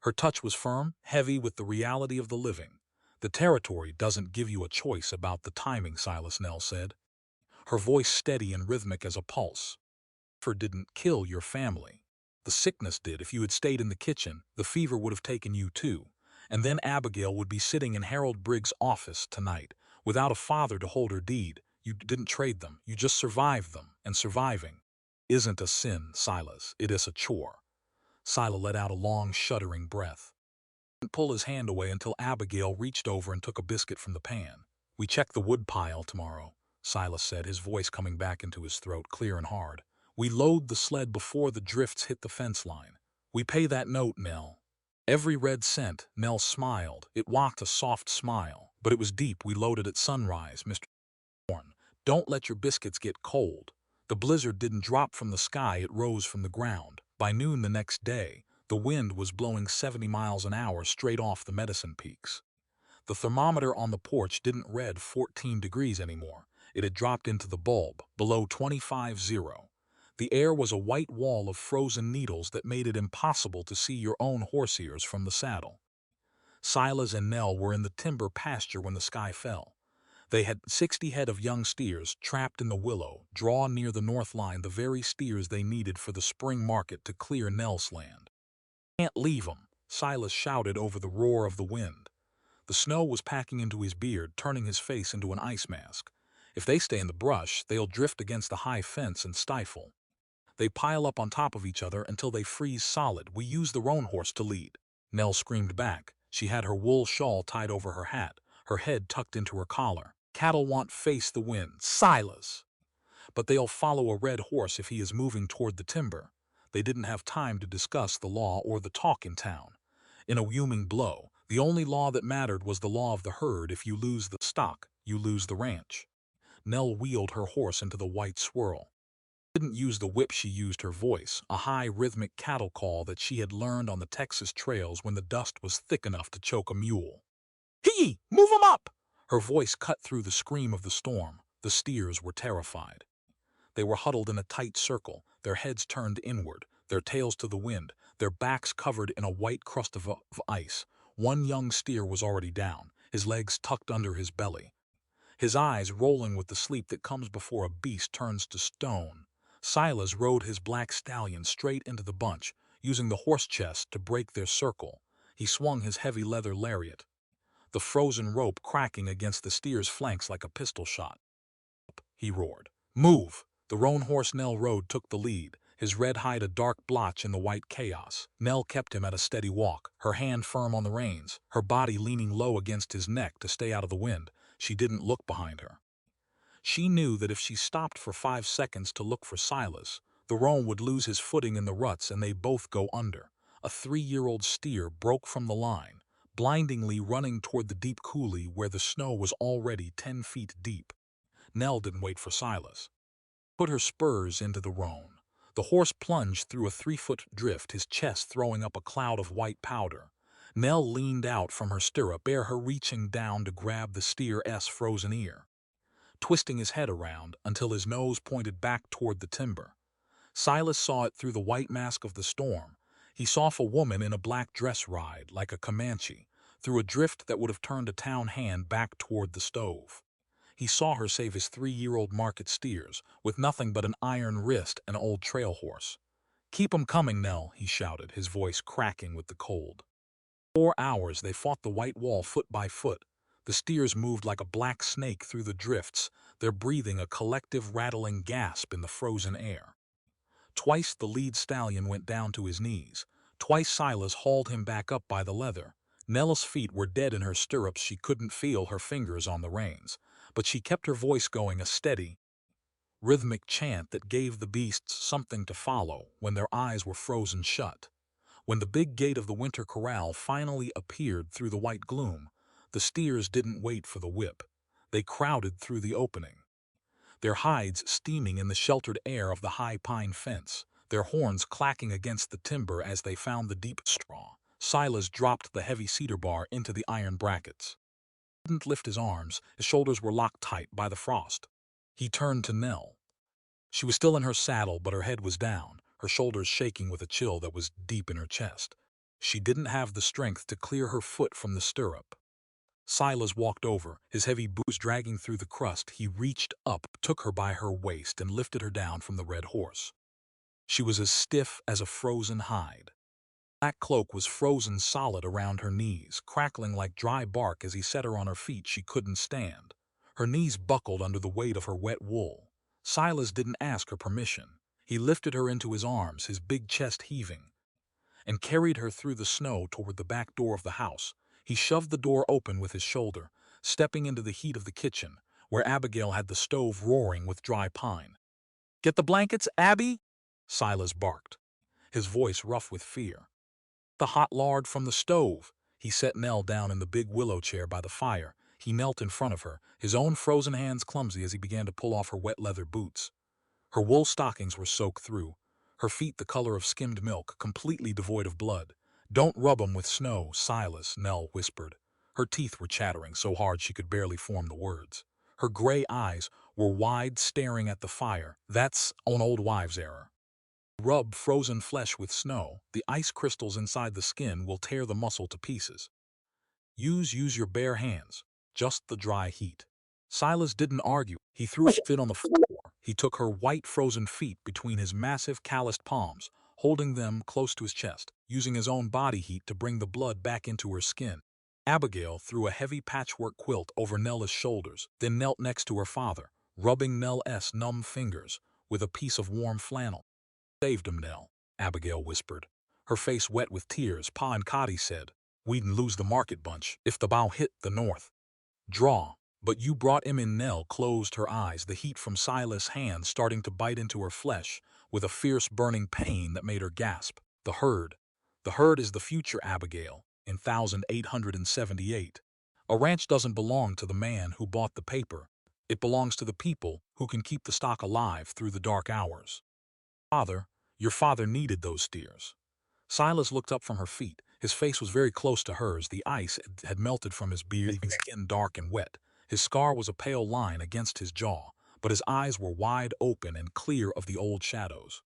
Her touch was firm, heavy with the reality of the living. "The territory doesn't give you a choice about the timing," Silas, Nell said, her voice steady and rhythmic as a pulse. "Fever didn't kill your family. The sickness did. If you had stayed in the kitchen, the fever would have taken you too. And then Abigail would be sitting in Harold Briggs' office tonight, without a father to hold her deed. You didn't trade them. You just survived them. And surviving isn't a sin, Silas. It is a chore." Silas let out a long, shuddering breath. He didn't pull his hand away until Abigail reached over and took a biscuit from the pan. "We check the wood pile tomorrow," Silas said, his voice coming back into his throat, clear and hard. "We load the sled before the drifts hit the fence line. We pay that note, Nell. Every red cent." Nell smiled. It walked a soft smile, but it was deep. "We loaded at sunrise, Mr. Horn. Don't let your biscuits get cold." The blizzard didn't drop from the sky, it rose from the ground. By noon the next day, the wind was blowing 70 miles an hour straight off the Medicine Peaks. The thermometer on the porch didn't read 14 degrees anymore. It had dropped into the bulb, below 25.0. The air was a white wall of frozen needles that made it impossible to see your own horse ears from the saddle. Silas and Nell were in the timber pasture when the sky fell. They had 60 head of young steers trapped in the willow, draw near the north line, the very steers they needed for the spring market to clear Nell's land. "Can't leave 'em," Silas shouted over the roar of the wind. The snow was packing into his beard, turning his face into an ice mask. "If they stay in the brush, they'll drift against the high fence and stifle. They pile up on top of each other until they freeze solid. We use the roan horse to lead." Nell screamed back. She had her wool shawl tied over her hat, her head tucked into her collar. "Cattle won't face the wind, Silas." "But they'll follow a red horse if he is moving toward the timber." They didn't have time to discuss the law or the talk in town. In a humming blow, the only law that mattered was the law of the herd. If you lose the stock, you lose the ranch. Nell wheeled her horse into the white swirl. She didn't use the whip, she used her voice, a high rhythmic cattle call that she had learned on the Texas trails when the dust was thick enough to choke a mule. "Hee! Move 'em up!" Her voice cut through the scream of the storm. The steers were terrified. They were huddled in a tight circle, their heads turned inward, their tails to the wind, their backs covered in a white crust of ice. One young steer was already down, his legs tucked under his belly, his eyes rolling with the sleep that comes before a beast turns to stone. Silas rode his black stallion straight into the bunch. using the horse chest to break their circle. He swung his heavy leather lariat, the frozen rope cracking against the steer's flanks like a pistol shot. He roared. "Move!" The roan horse Nell rode took the lead, his red hide a dark blotch in the white chaos. Nell kept him at a steady walk, her hand firm on the reins, her body leaning low against his neck to stay out of the wind. She didn't look behind her. She knew that if she stopped for 5 seconds to look for Silas, the roan would lose his footing in the ruts and they both go under. A 3-year-old steer broke from the line, blindingly running toward the deep coulee where the snow was already 10 feet deep. Nell didn't wait for Silas. Put her spurs into the roan. The horse plunged through a 3-foot drift, his chest throwing up a cloud of white powder. Nell leaned out from her stirrup, her reaching down to grab the steer's frozen ear, twisting his head around until his nose pointed back toward the timber. Silas saw it through the white mask of the storm. He saw a woman in a black dress ride, like a Comanche, through a drift that would have turned a town hand back toward the stove. He saw her save his 3-year-old market steers, with nothing but an iron wrist and an old trail horse. "Keep 'em coming, Nell," he shouted, his voice cracking with the cold. 4 hours they fought the white wall foot by foot. The steers moved like a black snake through the drifts, their breathing a collective rattling gasp in the frozen air. Twice the lead stallion went down to his knees. Twice Silas hauled him back up by the leather. Nell's feet were dead in her stirrups. She couldn't feel her fingers on the reins, but she kept her voice going, a steady, rhythmic chant that gave the beasts something to follow when their eyes were frozen shut. When the big gate of the winter corral finally appeared through the white gloom, the steers didn't wait for the whip. They crowded through the opening, their hides steaming in the sheltered air of the high pine fence, their horns clacking against the timber as they found the deep straw. Silas dropped the heavy cedar bar into the iron brackets. He didn't lift his arms, his shoulders were locked tight by the frost. He turned to Nell. She was still in her saddle, but her head was down, her shoulders shaking with a chill that was deep in her chest. She didn't have the strength to clear her foot from the stirrup. Silas walked over, his heavy boots dragging through the crust. He reached up, took her by her waist, and lifted her down from the red horse. She was as stiff as a frozen hide. The black cloak was frozen solid around her knees, crackling like dry bark. As he set her on her feet, she couldn't stand. Her knees buckled under the weight of her wet wool. Silas didn't ask her permission. He lifted her into his arms, his big chest heaving, and carried her through the snow toward the back door of the house. He shoved the door open with his shoulder, stepping into the heat of the kitchen, where Abigail had the stove roaring with dry pine. "Get the blankets, Abby!" Silas barked, his voice rough with fear. "The hot lard from the stove." He set Nell down in the big willow chair by the fire. He knelt in front of her, his own frozen hands clumsy as he began to pull off her wet leather boots. Her wool stockings were soaked through, her feet the color of skimmed milk, completely devoid of blood. "Don't rub 'em with snow, Silas," Nell whispered. Her teeth were chattering so hard she could barely form the words. Her gray eyes were wide, staring at the fire. "That's an old wives' error. Rub frozen flesh with snow. The ice crystals inside the skin will tear the muscle to pieces. Use your bare hands, just the dry heat." Silas didn't argue. He threw a fit on the floor. He took her white frozen feet between his massive calloused palms, holding them close to his chest, using his own body heat to bring the blood back into her skin. Abigail threw a heavy patchwork quilt over Nella's shoulders, then knelt next to her father, rubbing Nell's numb fingers with a piece of warm flannel. "Saved him, Nell," Abigail whispered, her face wet with tears. "Pa and Cotty said we'd lose the market bunch if the bow hit the north draw. But you brought him in." Nell closed her eyes, the heat from Silas' hands starting to bite into her flesh with a fierce burning pain that made her gasp. The herd. The herd is the future, Abigail, in 1878. A ranch doesn't belong to the man who bought the paper. It belongs to the people who can keep the stock alive through the dark hours. "Father, your father needed those steers." Silas looked up from her feet. His face was very close to hers. The ice had melted from his beard, leaving skin dark and wet. His scar was a pale line against his jaw, but his eyes were wide open and clear of the old shadows.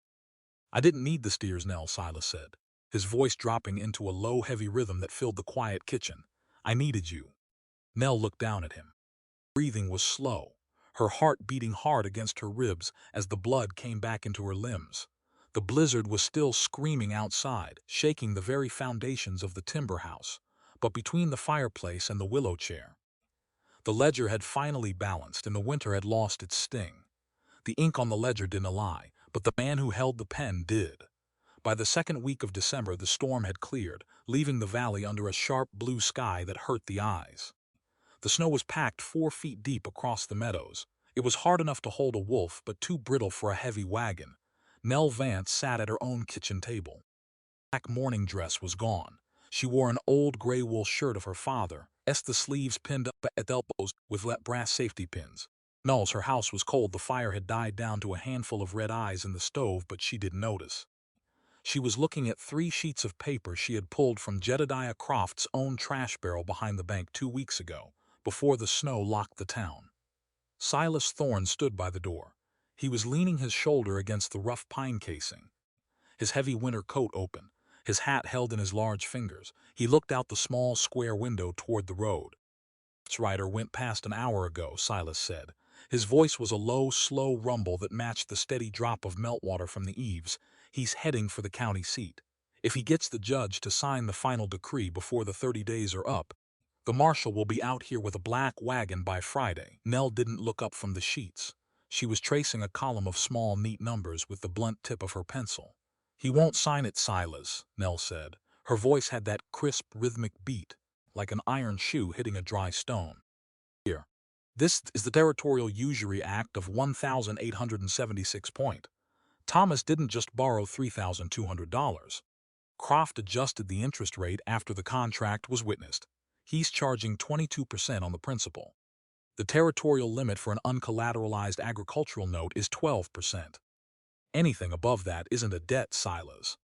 "I didn't need the steers, Nell," Silas said, his voice dropping into a low, heavy rhythm that filled the quiet kitchen. "I needed you." Nell looked down at him. Breathing was slow, her heart beating hard against her ribs as the blood came back into her limbs. The blizzard was still screaming outside, shaking the very foundations of the timber house. But between the fireplace and the willow chair, the ledger had finally balanced and the winter had lost its sting. The ink on the ledger didn't lie, but the man who held the pen did. By the second week of December, the storm had cleared, leaving the valley under a sharp blue sky that hurt the eyes. The snow was packed 4 feet deep across the meadows. It was hard enough to hold a wolf, but too brittle for a heavy wagon. Nell Vance sat at her own kitchen table. Her black morning dress was gone. She wore an old gray wool shirt of her father's, the sleeves pinned up at the elbows with brass safety pins. Nell's, her house was cold. The fire had died down to a handful of red eyes in the stove, but she didn't notice. She was looking at 3 sheets of paper she had pulled from Jedediah Croft's own trash barrel behind the bank 2 weeks ago, before the snow locked the town. Silas Thorne stood by the door. He was leaning his shoulder against the rough pine casing, his heavy winter coat open, his hat held in his large fingers. He looked out the small square window toward the road. "This rider went past an hour ago," Silas said. His voice was a low, slow rumble that matched the steady drop of meltwater from the eaves. "He's heading for the county seat. If he gets the judge to sign the final decree before the 30 days are up, the marshal will be out here with a black wagon by Friday." Nell didn't look up from the sheets. She was tracing a column of small, neat numbers with the blunt tip of her pencil. "He won't sign it, Silas," Nell said. Her voice had that crisp, rhythmic beat, like an iron shoe hitting a dry stone. "Here. This is the Territorial Usury Act of 1876 point. Thomas didn't just borrow $3,200. Croft adjusted the interest rate after the contract was witnessed. He's charging 22% on the principal. The territorial limit for an uncollateralized agricultural note is 12%. Anything above that isn't a debt, Silas."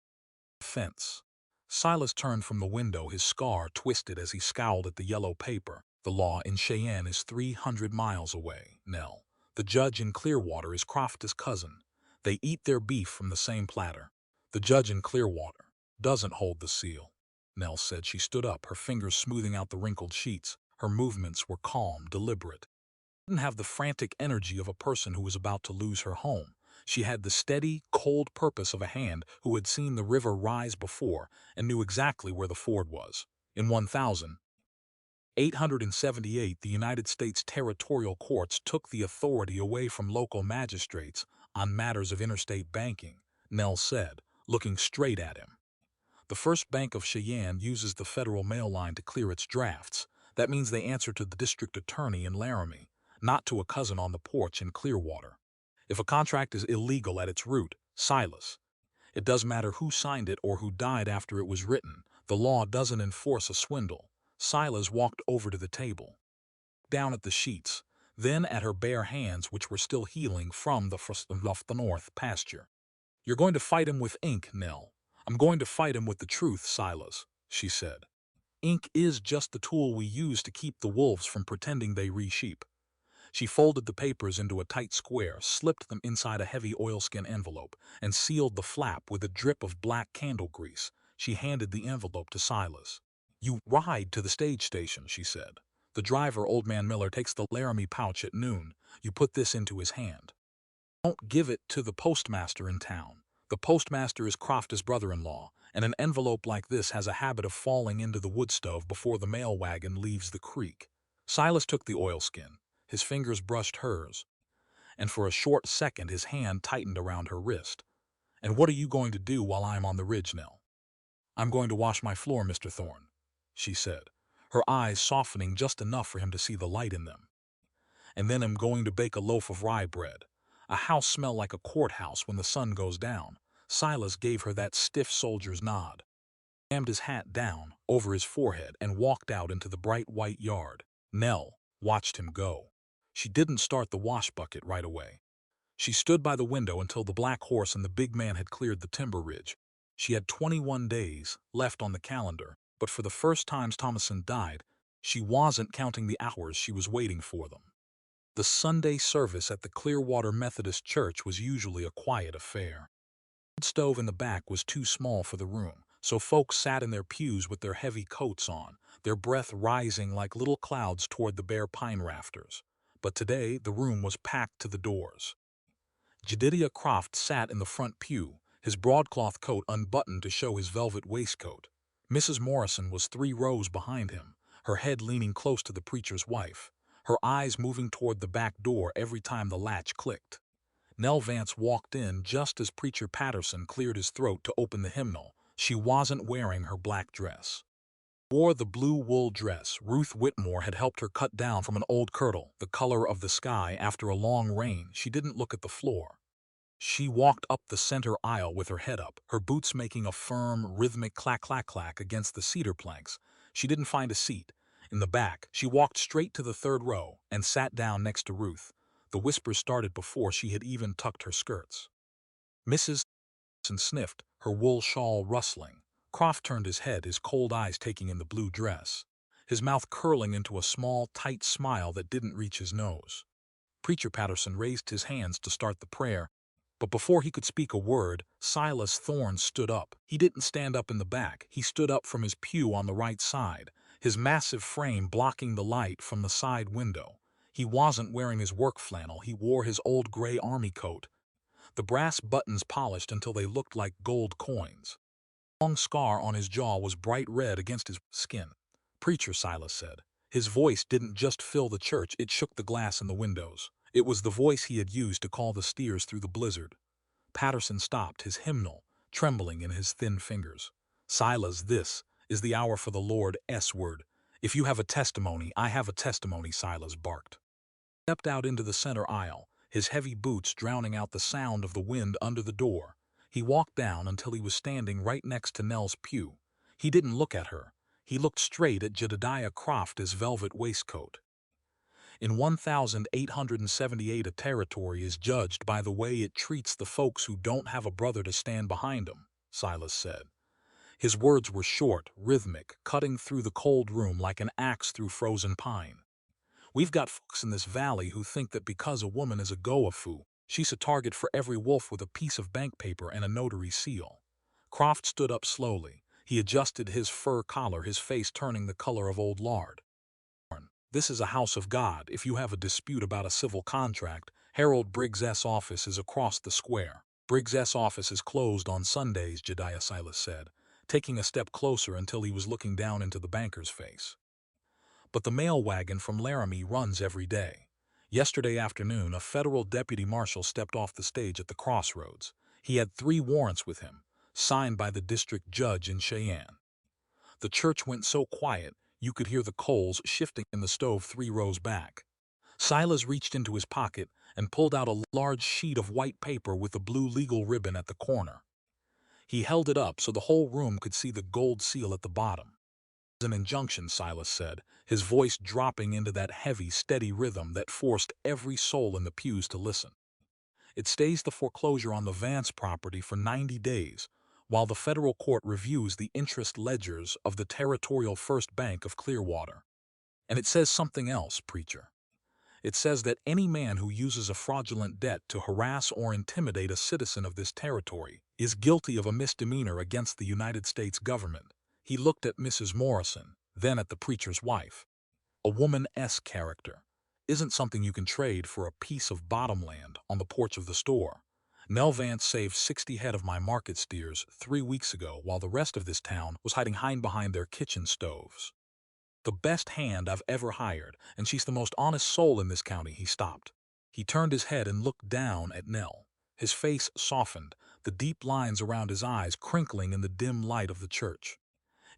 Fence. Silas turned from the window, his scar twisted as he scowled at the yellow paper. "The law in Cheyenne is 300 miles away, Nell. The judge in Clearwater is Croft's cousin. They eat their beef from the same platter. The judge in Clearwater doesn't hold the seal," Nell said. She stood up, her fingers smoothing out the wrinkled sheets. Her movements were calm, deliberate. She didn't have the frantic energy of a person who was about to lose her home. She had the steady, cold purpose of a hand who had seen the river rise before and knew exactly where the ford was. In 1878, the United States territorial courts took the authority away from local magistrates on matters of interstate banking, Nell said, looking straight at him. "The First Bank of Cheyenne uses the federal mail line to clear its drafts. That means they answer to the district attorney in Laramie, not to a cousin on the porch in Clearwater. If a contract is illegal at its root, Silas, it doesn't matter who signed it or who died after it was written. The law doesn't enforce a swindle." Silas walked over to the table, down at the sheets, then at her bare hands which were still healing from the frost of the north pasture. "You're going to fight him with ink, Nell." "I'm going to fight him with the truth, Silas," she said. "Ink is just the tool we use to keep the wolves from pretending they re-sheep." She folded the papers into a tight square, slipped them inside a heavy oilskin envelope, and sealed the flap with a drip of black candle grease. She handed the envelope to Silas. "You ride to the stage station," she said. "The driver, Old Man Miller, takes the Laramie pouch at noon. You put this into his hand. Don't give it to the postmaster in town. The postmaster is Croft's brother-in-law, and an envelope like this has a habit of falling into the wood stove before the mail wagon leaves the creek." Silas took the oilskin. His fingers brushed hers, and for a short second his hand tightened around her wrist. "And what are you going to do while I'm on the ridge, Nell?" "I'm going to wash my floor, Mr. Thorne," she said, her eyes softening just enough for him to see the light in them. "And then I'm going to bake a loaf of rye bread. A house smell like a courthouse when the sun goes down." Silas gave her that stiff soldier's nod, jammed his hat down over his forehead, and walked out into the bright white yard. Nell watched him go. She didn't start the wash bucket right away. She stood by the window until the black horse and the big man had cleared the timber ridge. She had 21 days left on the calendar, but for the first time Thomason died, she wasn't counting the hours she was waiting for them. The Sunday service at the Clearwater Methodist Church was usually a quiet affair. The stove in the back was too small for the room, so folks sat in their pews with their heavy coats on, their breath rising like little clouds toward the bare pine rafters. But today the room was packed to the doors. Jedediah Croft sat in the front pew, his broadcloth coat unbuttoned to show his velvet waistcoat. Mrs. Morrison was 3 rows behind him, her head leaning close to the preacher's wife, her eyes moving toward the back door every time the latch clicked. Nell Vance walked in just as Preacher Patterson cleared his throat to open the hymnal. She wasn't wearing her black dress. Wore the blue wool dress Ruth Whitmore had helped her cut down from an old kirtle, the color of the sky after a long rain. She didn't look at the floor. She walked up the center aisle with her head up, her boots making a firm, rhythmic clack-clack-clack against the cedar planks. She didn't find a seat. In the back, she walked straight to the 3rd row and sat down next to Ruth. The whispers started before she had even tucked her skirts. Mrs. sniffed, her wool shawl rustling. Croft turned his head, his cold eyes taking in the blue dress, his mouth curling into a small, tight smile that didn't reach his nose. Preacher Patterson raised his hands to start the prayer, but before he could speak a word, Silas Thorne stood up. He didn't stand up in the back. He stood up from his pew on the right side, his massive frame blocking the light from the side window. He wasn't wearing his work flannel. He wore his old gray army coat, the brass buttons polished until they looked like gold coins. The long scar on his jaw was bright red against his skin. "Preacher," Silas said. His voice didn't just fill the church, it shook the glass in the windows. It was the voice he had used to call the steers through the blizzard. Patterson stopped, his hymnal trembling in his thin fingers. "Silas, this is the hour for the Lord's word. If you have a testimony, I have a testimony," Silas barked. He stepped out into the center aisle, his heavy boots drowning out the sound of the wind under the door. He walked down until he was standing right next to Nell's pew. He didn't look at her. He looked straight at Jedediah Croft's velvet waistcoat. "In 1878, a territory is judged by the way it treats the folks who don't have a brother to stand behind them," Silas said. His words were short, rhythmic, cutting through the cold room like an axe through frozen pine. "We've got folks in this valley who think that because a woman is a go-a-foo, she's a target for every wolf with a piece of bank paper and a notary seal." Croft stood up slowly. He adjusted his fur collar, his face turning the color of old lard. "This is a house of God. If you have a dispute about a civil contract, Harold Briggs's office is across the square." "Briggs's office is closed on Sundays," Jedediah Silas said, taking a step closer until he was looking down into the banker's face. "But the mail wagon from Laramie runs every day. Yesterday afternoon, a federal deputy marshal stepped off the stage at the crossroads. He had 3 warrants with him, signed by the district judge in Cheyenne." The church went so quiet you could hear the coals shifting in the stove 3 rows back. Silas reached into his pocket and pulled out a large sheet of white paper with a blue legal ribbon at the corner. He held it up so the whole room could see the gold seal at the bottom. "An injunction," Silas said, his voice dropping into that heavy, steady rhythm that forced every soul in the pews to listen. "It stays the foreclosure on the Vance property for 90 days, while the federal court reviews the interest ledgers of the Territorial First Bank of Clearwater. And it says something else, preacher. It says that any man who uses a fraudulent debt to harass or intimidate a citizen of this territory is guilty of a misdemeanor against the United States government." He looked at Mrs. Morrison, then at the preacher's wife. "A woman-esque character isn't something you can trade for a piece of bottomland on the porch of the store. Nell Vance saved 60 head of my market steers 3 weeks ago while the rest of this town was hiding behind their kitchen stoves. The best hand I've ever hired, and she's the most honest soul in this county." He stopped. He turned his head and looked down at Nell. His face softened, the deep lines around his eyes crinkling in the dim light of the church.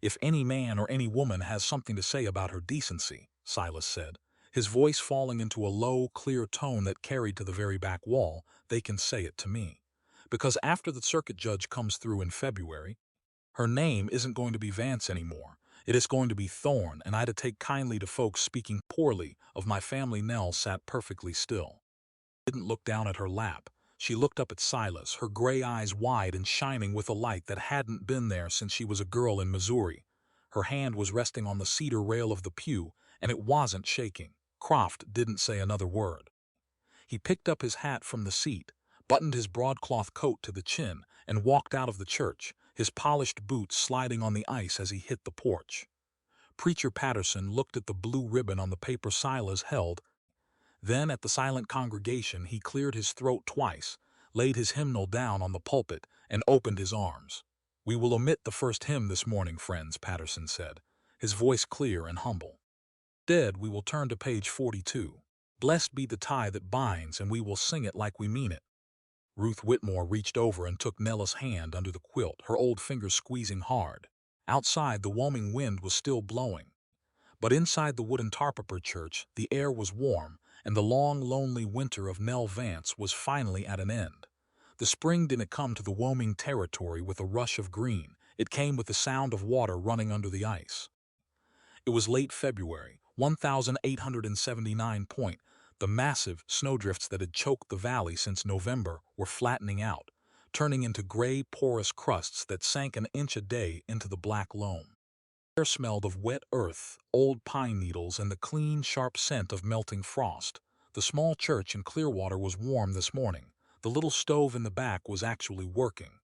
"If any man or any woman has something to say about her decency," Silas said, his voice falling into a low, clear tone that carried to the very back wall, "they can say it to me. Because after the circuit judge comes through in February, her name isn't going to be Vance anymore. It is going to be Thorne, and I'd take kindly to folks speaking poorly of my family." Nell sat perfectly still. She didn't look down at her lap. She looked up at Silas, her gray eyes wide and shining with a light that hadn't been there since she was a girl in Missouri. Her hand was resting on the cedar rail of the pew, and it wasn't shaking. Croft didn't say another word. He picked up his hat from the seat, buttoned his broadcloth coat to the chin, and walked out of the church, his polished boots sliding on the ice as he hit the porch. Preacher Patterson looked at the blue ribbon on the paper Silas held, then at the silent congregation. He cleared his throat twice, laid his hymnal down on the pulpit, and opened his arms. "We will omit the first hymn this morning, friends," Patterson said, his voice clear and humble. "Instead, we will turn to page 42. Blessed be the tie that binds, and we will sing it like we mean it." Ruth Whitmore reached over and took Nella's hand under the quilt, her old fingers squeezing hard. Outside, the whelming wind was still blowing. But inside the wooden Tarpaper church, the air was warm, and the long, lonely winter of Nell Vance was finally at an end. The spring didn't come to the Wyoming territory with a rush of green. It came with the sound of water running under the ice. It was late February, 1879 point. The massive snowdrifts that had choked the valley since November were flattening out, turning into gray, porous crusts that sank an inch a day into the black loam. The air smelled of wet earth, old pine needles, and the clean, sharp scent of melting frost. The small church in Clearwater was warm this morning. The little stove in the back was actually working.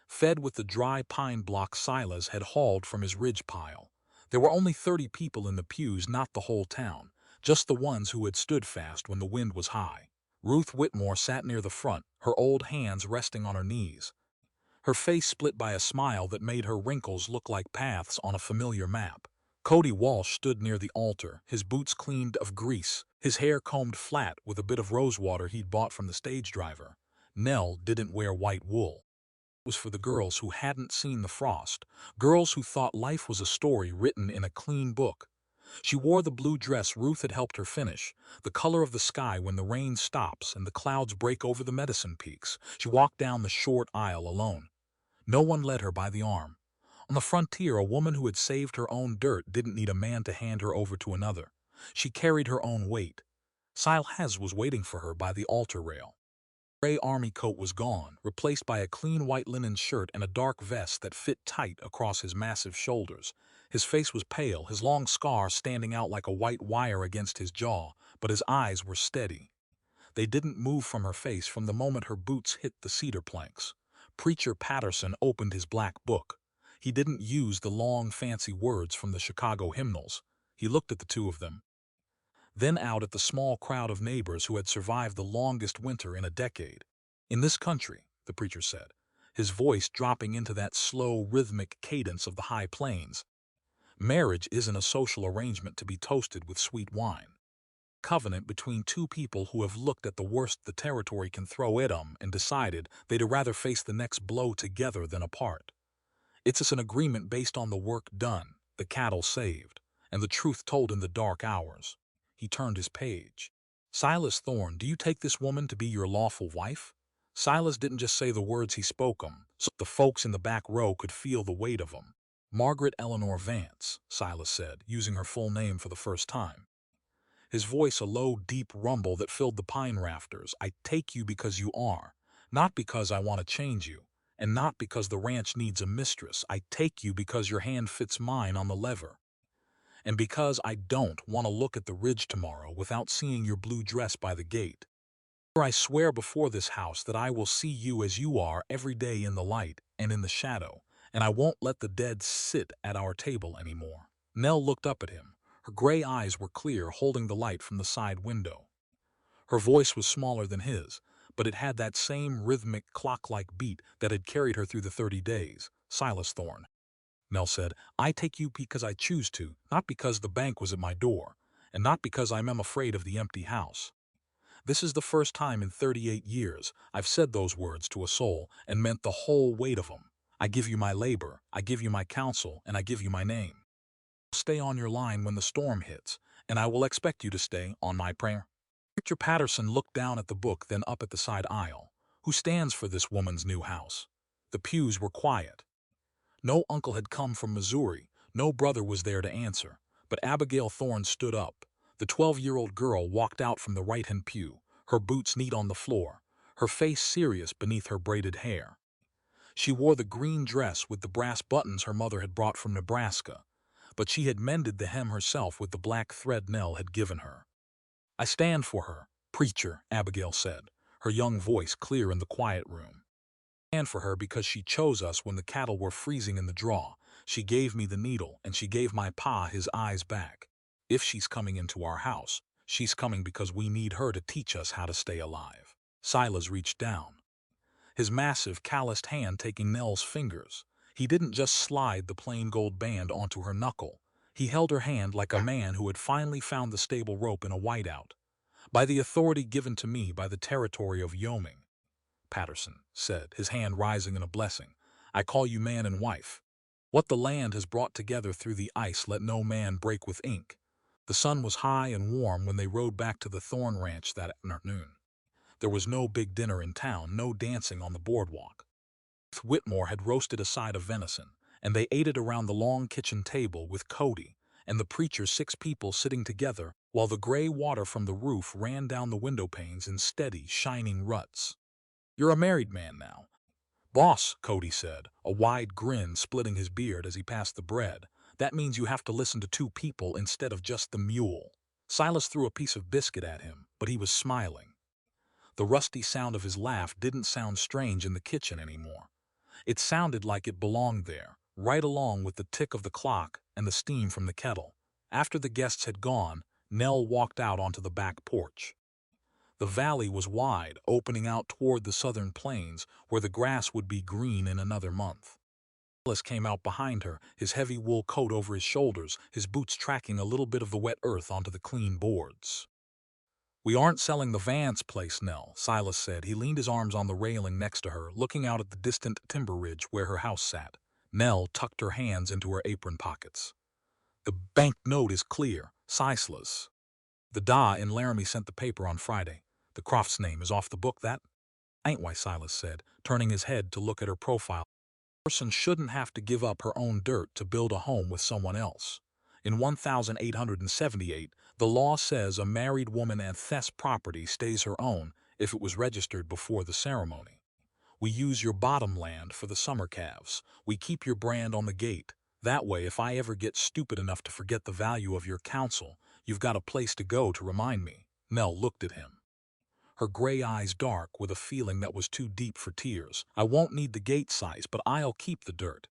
Fed with the dry pine block Silas had hauled from his ridge pile. There were only 30 people in the pews, not the whole town, just the ones who had stood fast when the wind was high. Ruth Whitmore sat near the front, her old hands resting on her knees, her face split by a smile that made her wrinkles look like paths on a familiar map. Cody Walsh stood near the altar, his boots cleaned of grease, his hair combed flat with a bit of rosewater he'd bought from the stage driver. Nell didn't wear white wool. It was for the girls who hadn't seen the frost, girls who thought life was a story written in a clean book. She wore the blue dress Ruth had helped her finish, the color of the sky when the rain stops and the clouds break over the Medicine Peaks. She walked down the short aisle alone. No one led her by the arm. On the frontier, a woman who had saved her own dirt didn't need a man to hand her over to another. She carried her own weight. Silas was waiting for her by the altar rail. The gray army coat was gone, replaced by a clean white linen shirt and a dark vest that fit tight across his massive shoulders. His face was pale, his long scar standing out like a white wire against his jaw, but his eyes were steady. They didn't move from her face from the moment her boots hit the cedar planks. Preacher Patterson opened his black book. He didn't use the long, fancy words from the Chicago hymnals. He looked at the two of them, then out at the small crowd of neighbors who had survived the longest winter in a decade. "In this country," the preacher said, his voice dropping into that slow, rhythmic cadence of the high plains, "marriage isn't a social arrangement to be toasted with sweet wine. Covenant between two people who have looked at the worst the territory can throw at them and decided they'd rather face the next blow together than apart. It's an agreement based on the work done, the cattle saved, and the truth told in the dark hours." He turned his page. "Silas Thorne, do you take this woman to be your lawful wife?" Silas didn't just say the words, he spoke 'em, so the folks in the back row could feel the weight of 'em. "Margaret Eleanor Vance," Silas said, using her full name for the first time. His voice a low, deep rumble that filled the pine rafters. "I take you because you are, not because I want to change you, and not because the ranch needs a mistress. I take you because your hand fits mine on the lever, and because I don't want to look at the ridge tomorrow without seeing your blue dress by the gate. I swear before this house that I will see you as you are every day in the light and in the shadow, and I won't let the dead sit at our table anymore." Nell looked up at him. Her gray eyes were clear, holding the light from the side window. Her voice was smaller than his, but it had that same rhythmic, clock-like beat that had carried her through the 30 days. "Silas Thorne," Nell said, "I take you because I choose to, not because the bank was at my door, and not because I'm afraid of the empty house. This is the first time in 38 years I've said those words to a soul and meant the whole weight of them. I give you my labor, I give you my counsel, and I give you my name. Stay on your line when the storm hits, and I will expect you to stay on my prayer." Preacher Patterson looked down at the book, then up at the side aisle. "Who stands for this woman's new house?" The pews were quiet. No uncle had come from Missouri, no brother was there to answer, but Abigail Thorne stood up. The 12-year-old girl walked out from the right-hand pew, her boots neat on the floor, her face serious beneath her braided hair. She wore the green dress with the brass buttons her mother had brought from Nebraska, but she had mended the hem herself with the black thread Nell had given her. "I stand for her, preacher," Abigail said, her young voice clear in the quiet room. "I stand for her because she chose us when the cattle were freezing in the draw. She gave me the needle, and she gave my pa his eyes back. If she's coming into our house, she's coming because we need her to teach us how to stay alive." Silas reached down. his massive, calloused hand taking Nell's fingers. He didn't just slide the plain gold band onto her knuckle. He held her hand like a man who had finally found the stable rope in a whiteout. "By the authority given to me by the territory of Wyoming," Patterson said, his hand rising in a blessing, "I call you man and wife. What the land has brought together through the ice let no man break with ink." The sun was high and warm when they rode back to the Thorn Ranch that afternoon. There was no big dinner in town, no dancing on the boardwalk. Whitmore had roasted a side of venison, and they ate it around the long kitchen table with Cody and the preacher, 6 people sitting together while the gray water from the roof ran down the window panes in steady, shining ruts. "You're a married man now." "Boss," Cody said, a wide grin splitting his beard as he passed the bread, "that means you have to listen to 2 people instead of just the mule." Silas threw a piece of biscuit at him, but he was smiling. The rusty sound of his laugh didn't sound strange in the kitchen anymore. It sounded like it belonged there, right along with the tick of the clock and the steam from the kettle. After the guests had gone, Nell walked out onto the back porch. The valley was wide, opening out toward the southern plains, where the grass would be green in another month. Silas came out behind her, his heavy wool coat over his shoulders, his boots tracking a little bit of the wet earth onto the clean boards. "We aren't selling the Vance place, Nell," Silas said. He leaned his arms on the railing next to her, looking out at the distant timber ridge where her house sat. Nell tucked her hands into her apron pockets. "The bank note is clear, Silas. The Da in Laramie sent the paper on Friday. The Croft's name is off the book, that ain't why," Silas said, turning his head to look at her profile. "A person shouldn't have to give up her own dirt to build a home with someone else. In 1878, the law says a married woman and Thess property stays her own if it was registered before the ceremony. We use your bottom land for the summer calves. We keep your brand on the gate. That way, if I ever get stupid enough to forget the value of your counsel, you've got a place to go to remind me." Nell looked at him, her gray eyes dark with a feeling that was too deep for tears. "I won't need the gate size, but I'll keep the dirt.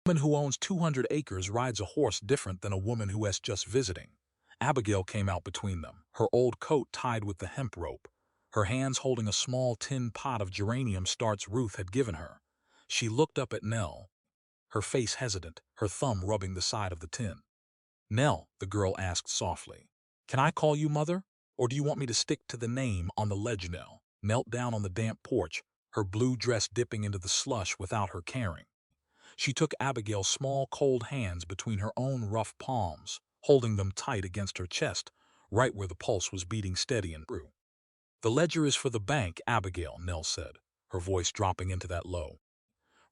A woman who owns 200 acres rides a horse different than a woman who is just visiting." Abigail came out between them, her old coat tied with the hemp rope, her hands holding a small tin pot of geranium starts Ruth had given her. She looked up at Nell, her face hesitant, her thumb rubbing the side of the tin. "Nell," the girl asked softly, "can I call you Mother? Or do you want me to stick to the name on the ledge?" Nell knelt down on the damp porch, her blue dress dipping into the slush without her caring. She took Abigail's small, cold hands between her own rough palms, holding them tight against her chest, right where the pulse was beating steady and true. "The ledger is for the bank, Abigail," Nell said, her voice dropping into that low,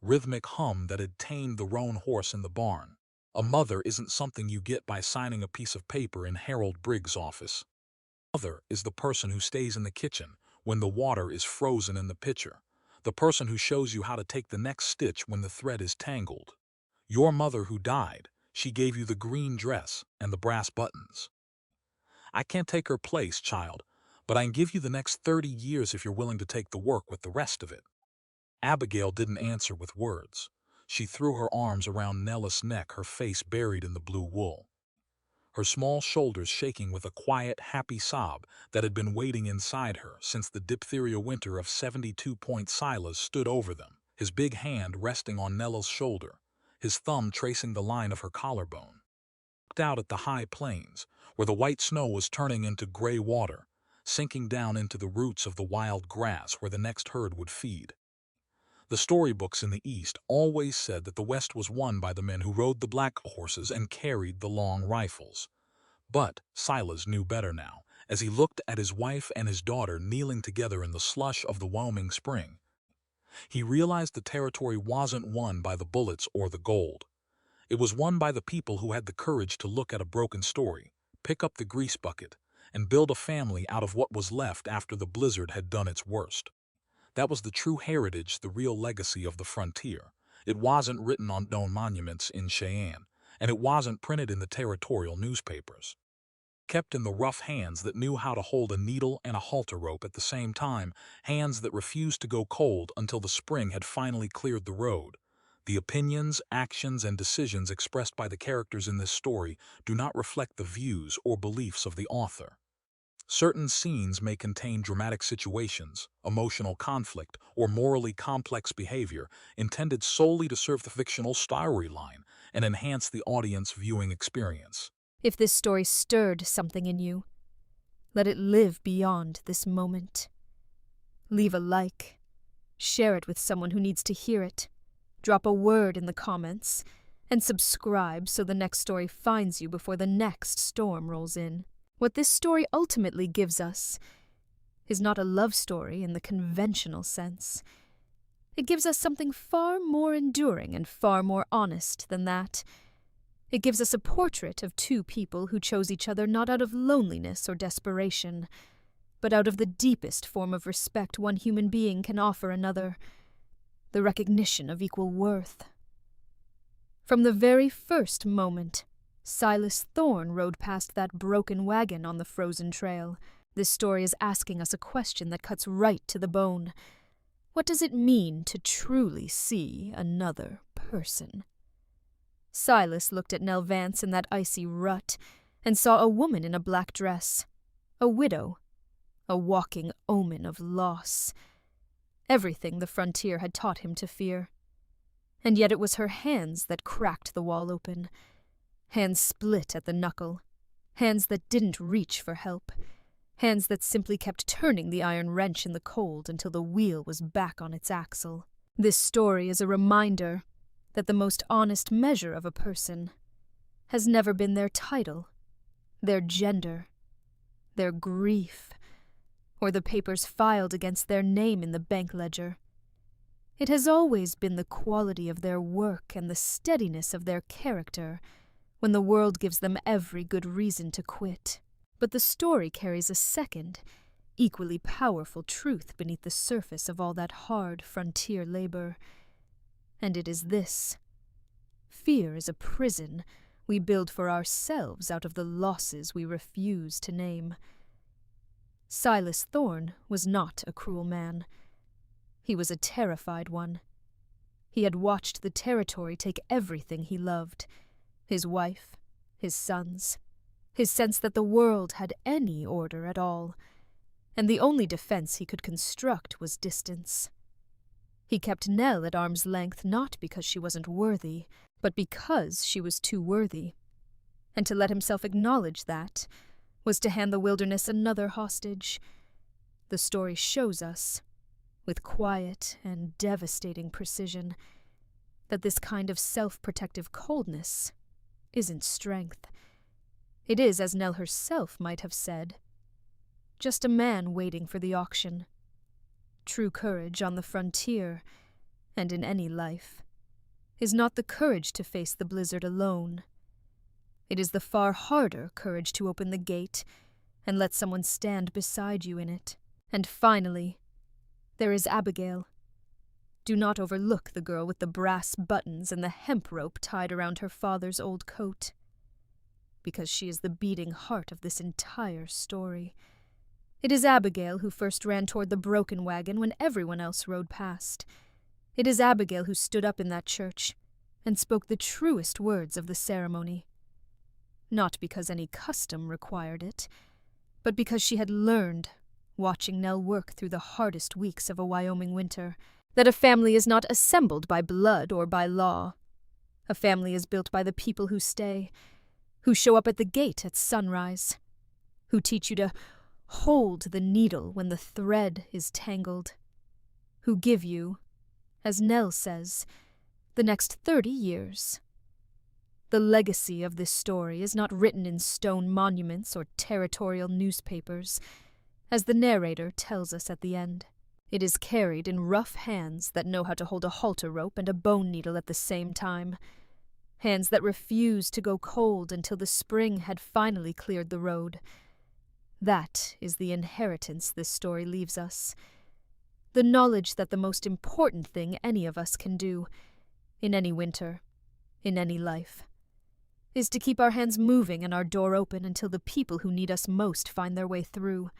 rhythmic hum that had tamed the roan horse in the barn. "A mother isn't something you get by signing a piece of paper in Harold Briggs' office. Mother is the person who stays in the kitchen when the water is frozen in the pitcher, the person who shows you how to take the next stitch when the thread is tangled. Your mother who died, she gave you the green dress and the brass buttons. I can't take her place, child, but I can give you the next 30 years if you're willing to take the work with the rest of it." Abigail didn't answer with words. She threw her arms around Nella's neck, her face buried in the blue wool, her small shoulders shaking with a quiet, happy sob that had been waiting inside her since the diphtheria winter of 72. Silas stood over them, his big hand resting on Nella's shoulder, his thumb tracing the line of her collarbone. Looked out at the high plains, where the white snow was turning into gray water, sinking down into the roots of the wild grass where the next herd would feed. The storybooks in the East always said that the West was won by the men who rode the black horses and carried the long rifles. But Silas knew better now, as he looked at his wife and his daughter kneeling together in the slush of the Wyoming spring. He realized the territory wasn't won by the bullets or the gold. It was won by the people who had the courage to look at a broken story, pick up the grease bucket, and build a family out of what was left after the blizzard had done its worst. That was the true heritage, the real legacy of the frontier. It wasn't written on stone monuments in Cheyenne, and it wasn't printed in the territorial newspapers. Kept in the rough hands that knew how to hold a needle and a halter rope at the same time, hands that refused to go cold until the spring had finally cleared the road. The opinions, actions, and decisions expressed by the characters in this story do not reflect the views or beliefs of the author. Certain scenes may contain dramatic situations, emotional conflict, or morally complex behavior intended solely to serve the fictional storyline and enhance the audience viewing experience. If this story stirred something in you, let it live beyond this moment. Leave a like. Share it with someone who needs to hear it. Drop a word in the comments. And subscribe so the next story finds you before the next storm rolls in. What this story ultimately gives us is not a love story in the conventional sense. It gives us something far more enduring and far more honest than that. It gives us a portrait of two people who chose each other not out of loneliness or desperation, but out of the deepest form of respect one human being can offer another, the recognition of equal worth. From the very first moment, Silas Thorne rode past that broken wagon on the frozen trail. This story is asking us a question that cuts right to the bone. What does it mean to truly see another person? Silas looked at Nell Vance in that icy rut and saw a woman in a black dress, a widow, a walking omen of loss. Everything the frontier had taught him to fear. And yet it was her hands that cracked the wall open. Hands split at the knuckle. Hands that didn't reach for help. Hands that simply kept turning the iron wrench in the cold until the wheel was back on its axle. This story is a reminder that the most honest measure of a person has never been their title, their gender, their grief, or the papers filed against their name in the bank ledger. It has always been the quality of their work and the steadiness of their character when the world gives them every good reason to quit. But the story carries a second, equally powerful truth beneath the surface of all that hard frontier labor. And it is this: fear is a prison we build for ourselves out of the losses we refuse to name. Silas Thorne was not a cruel man. He was a terrified one. He had watched the territory take everything he loved: his wife, his sons, his sense that the world had any order at all, and the only defense he could construct was distance. He kept Nell at arm's length not because she wasn't worthy, but because she was too worthy. And to let himself acknowledge that was to hand the wilderness another hostage. The story shows us, with quiet and devastating precision, that this kind of self-protective coldness isn't strength. It is, as Nell herself might have said, just a man waiting for the auction. True courage on the frontier, and in any life, is not the courage to face the blizzard alone. It is the far harder courage to open the gate and let someone stand beside you in it. And finally, there is Abigail. Do not overlook the girl with the brass buttons and the hemp rope tied around her father's old coat, because she is the beating heart of this entire story. It is Abigail who first ran toward the broken wagon when everyone else rode past. It is Abigail who stood up in that church and spoke the truest words of the ceremony. Not because any custom required it, but because she had learned, watching Nell work through the hardest weeks of a Wyoming winter, that a family is not assembled by blood or by law. A family is built by the people who stay, who show up at the gate at sunrise, who teach you to hold the needle when the thread is tangled, who give you, as Nell says, the next 30 years. The legacy of this story is not written in stone monuments or territorial newspapers, as the narrator tells us at the end. It is carried in rough hands that know how to hold a halter rope and a bone needle at the same time, hands that refuse to go cold until the spring had finally cleared the road. That is the inheritance this story leaves us. The knowledge that the most important thing any of us can do, in any winter, in any life, is to keep our hands moving and our door open until the people who need us most find their way through.